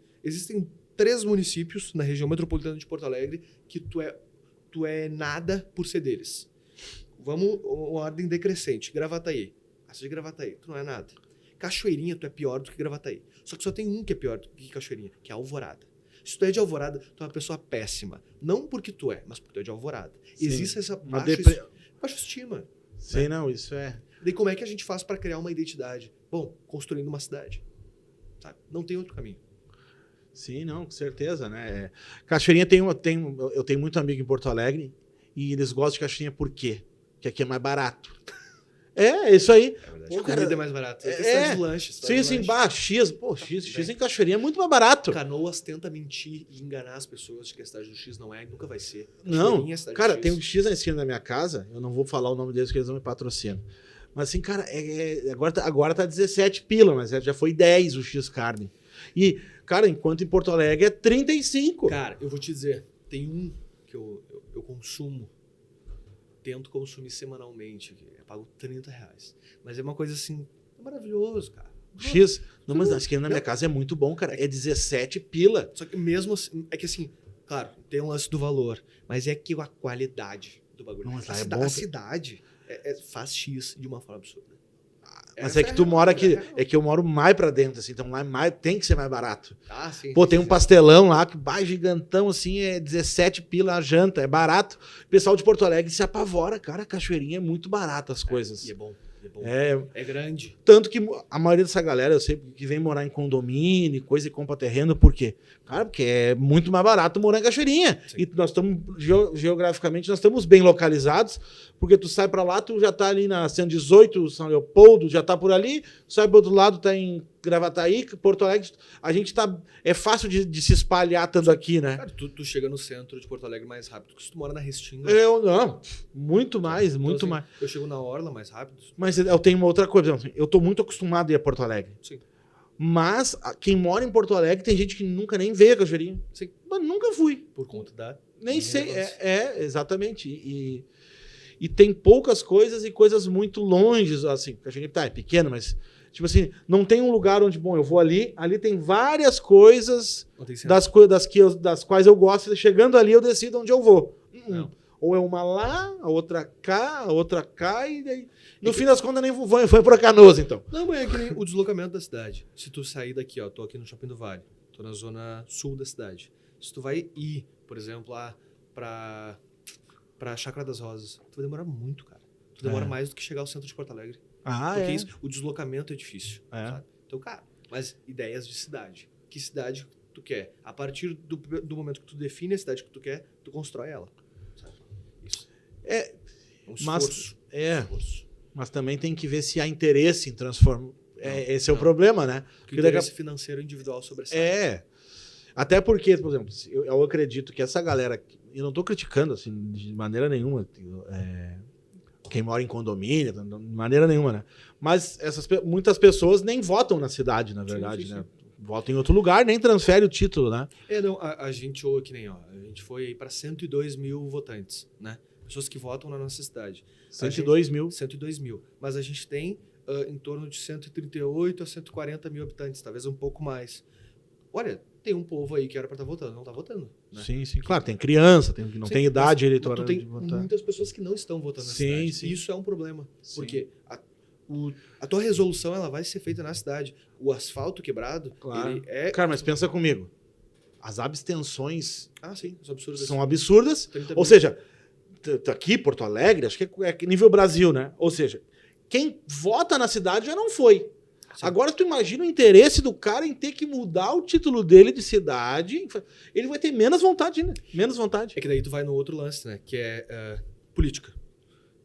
3 municípios na região metropolitana de Porto Alegre que tu é nada por ser deles. Vamos, uma ordem decrescente. Gravataí. Essa de Gravataí, tu não é nada. Cachoeirinha, tu é pior do que Gravataí. Só que só tem um que é pior do que Cachoeirinha, que é Alvorada. Se tu é de Alvorada, tu é uma pessoa péssima. Não porque tu é, mas porque tu é de Alvorada. Sim. Existe essa baixa estima. Sim, né? não, isso é... Daí como é que a gente faz para criar uma identidade? Bom, construindo uma cidade. Sabe? Não tem outro caminho. Sim, não, com certeza, né? Cachoeirinha eu tenho muito amigo em Porto Alegre e eles gostam de Cachoeirinha por quê? Porque aqui é mais barato. É isso aí. É verdade. Pô, A comida cara, é mais barata. É questão de lanches. Sim, sim, X. Pô, X em Cachoeirinha é muito mais barato. Canoas tenta mentir e enganar as pessoas de que a cidade do X não é e nunca vai ser. Não, É a cidade cara, do X. tem um X na esquina da minha casa, eu não vou falar o nome deles porque eles não me patrocinam. Mas assim, cara, agora tá 17 pila, mas já foi 10 o X carne. E, cara, enquanto em Porto Alegre é 35. Cara, eu vou te dizer, tem um que eu consumo, tento consumir semanalmente, que eu pago R$30. Mas é uma coisa assim, é maravilhoso, cara. X, não, mas na esquina da minha casa é muito bom, cara, é 17 pila. Só que mesmo assim, é que assim, claro, tem um lance do valor, mas é que a qualidade do bagulho. Não, mas lá A cidade faz X de uma forma absurda. Mas é que tu mora aqui, é que eu moro mais pra dentro, assim, então lá tem que ser mais barato. Ah, sim. Pô, tem um pastelão lá, que gigantão, assim, é 17 pila a janta, é barato. O pessoal de Porto Alegre se apavora, cara, a Cachoeirinha é muito barato as coisas. E é bom. É grande. Tanto que a maioria dessa galera, eu sei que vem morar em condomínio, coisa e compra terreno, por quê? Cara, porque é muito mais barato morar em Cachoeirinha. Sim. E nós estamos, geograficamente, nós estamos bem localizados, porque tu sai pra lá, tu já tá ali na 118, São Leopoldo, já tá por ali, sai pro outro lado, tá em Gravataí, Porto Alegre, a gente tá... É fácil de se espalhar tanto aqui, né? Cara, tu chega no centro de Porto Alegre mais rápido que se tu mora na Restinga. Não, muito mais, então, muito assim, mais. Eu chego na Orla mais rápido. Mas eu tenho uma outra coisa, eu tô muito acostumado a ir a Porto Alegre. Sim. Mas quem mora em Porto Alegre tem gente que nunca nem veio a Cachoeirinha. Sim. Mas nunca fui. Por conta da... Nem sei, exatamente. E tem poucas coisas e coisas muito longe, assim, Cachoeirinha é pequeno, mas... Tipo assim, não tem um lugar onde, bom, eu vou ali tem várias coisas das quais eu gosto, chegando ali eu decido onde eu vou. Ou é uma lá, a outra cá, e daí, no fim das contas nem foi pra Canoas, então. Não, mas é que nem o deslocamento da cidade. Se tu sair daqui, ó, tô aqui no Shopping do Vale, tô na zona sul da cidade. Se tu vai ir, por exemplo, lá pra Chácara das Rosas, tu vai demorar muito, cara. Tu demora mais do que chegar ao centro de Porto Alegre. Porque isso, o deslocamento é difícil. Sabe? Então, cara, mas ideias de cidade. Que cidade tu quer? A partir do momento que tu define a cidade que tu quer, tu constrói ela. Sabe? Isso. É um esforço. Mas também tem que ver se há interesse em transformar. Esse é o problema, né? Porque o interesse financeiro individual sobre essa área. Até porque, por exemplo, eu acredito que essa galera... Eu não estou criticando, assim, de maneira nenhuma... quem mora em condomínio, de maneira nenhuma, né? Mas muitas pessoas nem votam na cidade, na verdade, sim. Né? Votam em outro lugar, nem transfere o título, né? Não, a gente a gente foi aí para 102 mil votantes, né? Pessoas que votam na nossa cidade. 102 mil. 102 mil. Mas a gente tem em torno de 138 a 140 mil habitantes, talvez um pouco mais. Olha, tem um povo aí que era para estar votando, não está votando. Né? Sim. Claro, tem criança, não tem idade eleitoral de votar. Tem muitas pessoas que não estão votando na cidade. Sim. E isso é um problema. Sim. Porque a tua resolução ela vai ser feita na cidade. O asfalto quebrado, claro. Cara, mas pensa comigo. As abstenções são absurdas. Ou seja, aqui, Porto Alegre, acho que é nível Brasil, né? Ou seja, quem vota na cidade já não foi. Sim. Agora tu imagina o interesse do cara em ter que mudar o título dele de cidade. Ele vai ter menos vontade, né? Menos vontade. É que daí tu vai no outro lance, né? Que é política.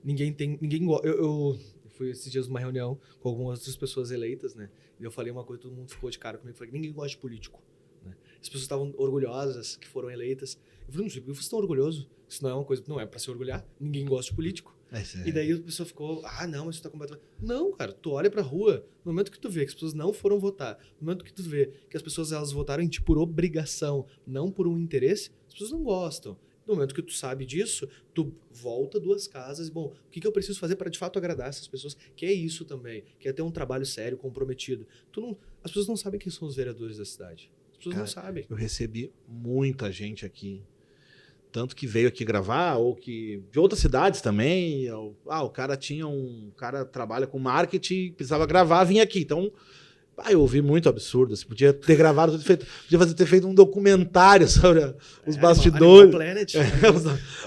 Ninguém gosta. Eu fui esses dias numa reunião com algumas outras pessoas eleitas, né? E eu falei uma coisa, todo mundo ficou de cara comigo. Eu falei que ninguém gosta de político. Né? As pessoas estavam orgulhosas que foram eleitas. Eu falei, não sei por que vocês estão orgulhosos. Isso não é uma coisa, não é pra se orgulhar. Ninguém gosta de político. E daí a pessoa ficou, não, mas você tá completamente... Não, cara, tu olha pra rua, no momento que tu vê que as pessoas não foram votar, no momento que tu vê que as pessoas elas votaram em ti por obrigação, não por um interesse, as pessoas não gostam. No momento que tu sabe disso, tu volta 2 casas e, bom, o que eu preciso fazer para de fato agradar essas pessoas? Que é isso também, que é ter um trabalho sério, comprometido. As pessoas não sabem quem são os vereadores da cidade. As pessoas não sabem. Eu recebi muita gente aqui, tanto que veio aqui gravar, ou que de outras cidades também. O cara trabalha com marketing, precisava gravar, vinha aqui. Então, Eu ouvi muito absurdo. Você podia ter gravado, podia ter feito um documentário sobre os bastidores. Planet,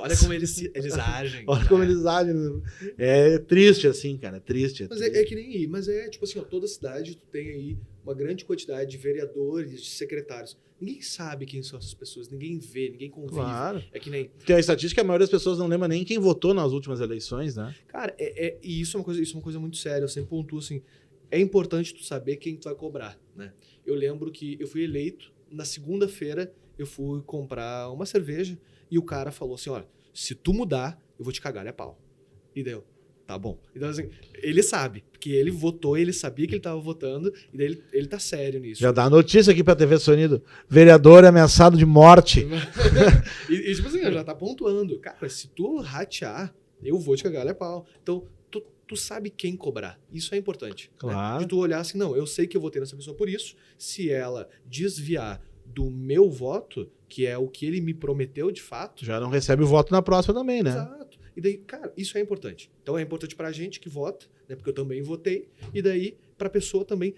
olha como eles agem. Olha como eles agem. É triste assim, cara. É triste. Mas é que nem mas tipo assim, toda cidade tu tem aí uma grande quantidade de vereadores, de secretários. Ninguém sabe quem são essas pessoas, ninguém vê, ninguém convive. Claro. É que nem... Porque a estatística, a maioria das pessoas não lembra nem quem votou nas últimas eleições, né? Cara, e isso é uma coisa muito séria. Eu sempre pontuo assim, é importante tu saber quem tu vai cobrar, né? Eu lembro que eu fui eleito, na segunda-feira eu fui comprar uma cerveja e o cara falou assim, olha, se tu mudar, eu vou te cagar a pau. E daí eu, tá bom. Então, assim, ele sabe, porque ele votou, ele sabia que ele tava votando, e daí ele tá sério nisso. Já dá a notícia aqui pra TV Sonido. Vereador ameaçado de morte. e tipo assim, já tá pontuando. Cara, se tu ratear, eu vou te cagar a pau. Então, tu sabe quem cobrar. Isso é importante. Claro. Né? De tu olhar assim, não, eu sei que eu votei nessa pessoa por isso. Se ela desviar do meu voto, que é o que ele me prometeu de fato... Já não recebe o voto na próxima também, né? Exato. E daí, cara, isso é importante. Então é importante pra gente que vota, né? Porque eu também votei. E daí, pra pessoa também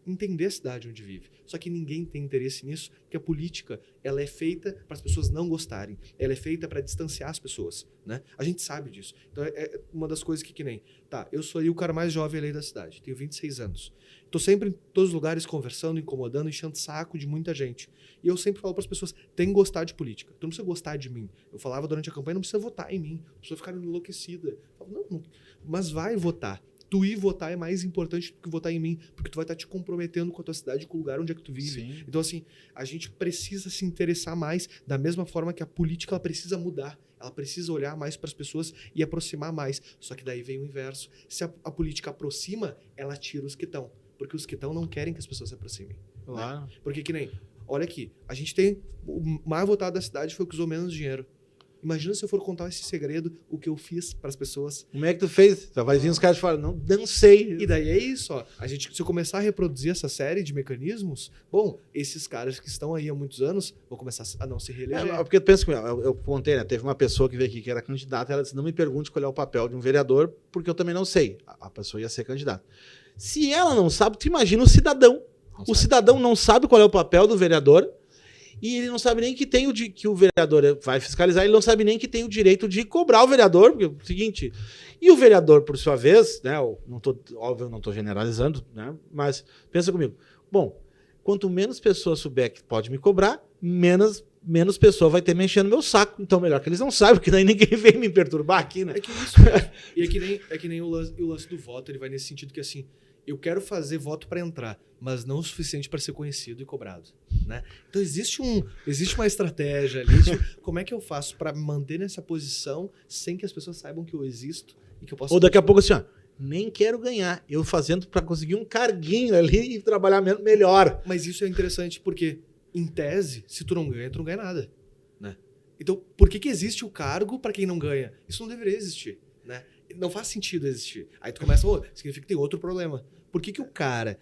entender a cidade onde vive. Só que ninguém tem interesse nisso, porque a política, ela é feita para as pessoas não gostarem. Ela é feita para distanciar as pessoas, né? A gente sabe disso. Então é uma das coisas que nem... Tá, eu sou aí o cara mais jovem ali da cidade. Tenho 26 anos. Tô sempre em todos os lugares conversando, incomodando, enchendo saco de muita gente. E eu sempre falo para as pessoas, tem que gostar de política. Tu não precisa gostar de mim. Eu falava durante a campanha, não precisa votar em mim. A pessoa ficar enlouquecida. Eu falo, não, mas vai votar. Tu ir votar é mais importante do que votar em mim, porque tu vai estar te comprometendo com a tua cidade, com o lugar onde é que tu vive. Sim. Então, assim, a gente precisa se interessar mais, da mesma forma que a política ela precisa mudar. Ela precisa olhar mais para as pessoas e aproximar mais. Só que daí vem o inverso. Se a política aproxima, ela tira os que estão. Porque os que estão não querem que as pessoas se aproximem. Claro. Né? Porque que nem... Olha aqui, a gente tem... O mais votado da cidade foi o que usou menos dinheiro. Imagina se eu for contar esse segredo, o que eu fiz para as pessoas. Como é que tu fez? Vai vir os caras e falar, não sei. E daí é isso, ó. Se eu começar a reproduzir essa série de mecanismos, bom, esses caras que estão aí há muitos anos vão começar a não se reeleger. Porque tu pensa comigo, eu contei, né? Teve uma pessoa que veio aqui que era candidata, ela disse, não me pergunte qual é o papel de um vereador, porque eu também não sei. A pessoa ia ser candidata. Se ela não sabe, tu imagina o cidadão. O cidadão não sabe qual é o papel do vereador, e ele não sabe nem que tem que o vereador vai fiscalizar, ele não sabe nem que tem o direito de cobrar o vereador, porque é o seguinte, e o vereador, por sua vez, né, óbvio, eu não estou generalizando, né, mas pensa comigo, bom, quanto menos pessoas souber que pode me cobrar, menos pessoa vai ter mexendo no meu saco, então melhor que eles não saibam, porque daí ninguém vem me perturbar aqui, né. É que isso, e é que nem o lance do voto, ele vai nesse sentido que assim, eu quero fazer voto para entrar, mas não o suficiente para ser conhecido e cobrado, né? Então existe uma estratégia ali. Como é que eu faço para manter nessa posição sem que as pessoas saibam que eu existo e que eu possa... Ou daqui a pouco assim, ó, nem quero ganhar, eu fazendo para conseguir um carguinho ali e trabalhar melhor. Mas isso é interessante porque, em tese, se tu não ganha nada, né? Então, por que existe o cargo para quem não ganha? Isso não deveria existir, né? Não faz sentido existir. Aí tu começa, significa que tem outro problema. Por que o cara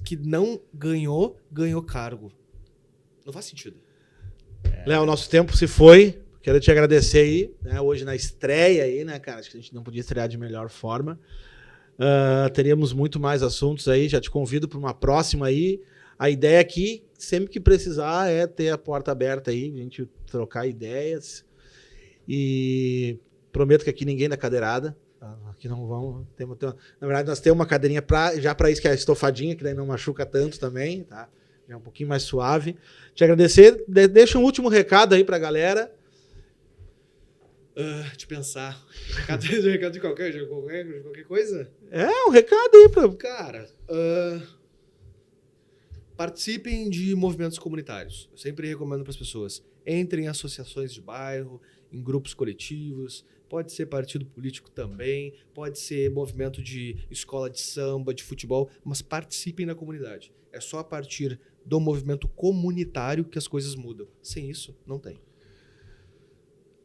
que não ganhou cargo? Não faz sentido. Léo, nosso tempo se foi. Quero te agradecer aí, né? Hoje na estreia aí, né, cara? Acho que a gente não podia estrear de melhor forma. Teríamos muito mais assuntos aí. Já te convido para uma próxima aí. A ideia aqui, sempre que precisar, é ter a porta aberta aí, a gente trocar ideias. E prometo que aqui ninguém dá cadeirada. Aqui não vão. Na verdade, nós temos uma cadeirinha já para isso, que é a estofadinha, que daí não machuca tanto também, tá? É um pouquinho mais suave. Te agradecer. Deixa um último recado aí pra galera. De pensar. Recado de qualquer coisa? Um recado aí pra... Cara, participem de movimentos comunitários. Eu sempre recomendo para as pessoas. Entrem em associações de bairro, em grupos coletivos. Pode ser partido político também, pode ser movimento de escola de samba, de futebol, mas participem da comunidade. É só a partir do movimento comunitário que as coisas mudam. Sem isso, não tem.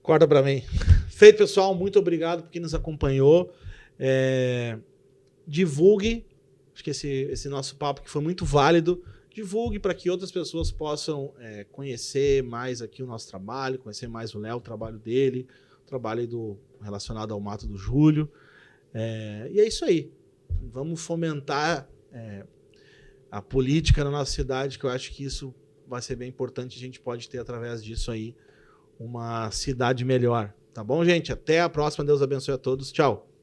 Corta para mim. Feito, pessoal. Muito obrigado por quem nos acompanhou. Divulgue. Acho que esse nosso papo que foi muito válido. Divulgue para que outras pessoas possam conhecer mais aqui o nosso trabalho, conhecer mais o Léo, o trabalho dele, o trabalho relacionado ao Mato do Júlio. E é isso aí. Vamos fomentar a política na nossa cidade, que eu acho que isso vai ser bem importante. A gente pode ter, através disso aí, uma cidade melhor. Tá bom, gente? Até a próxima. Deus abençoe a todos. Tchau.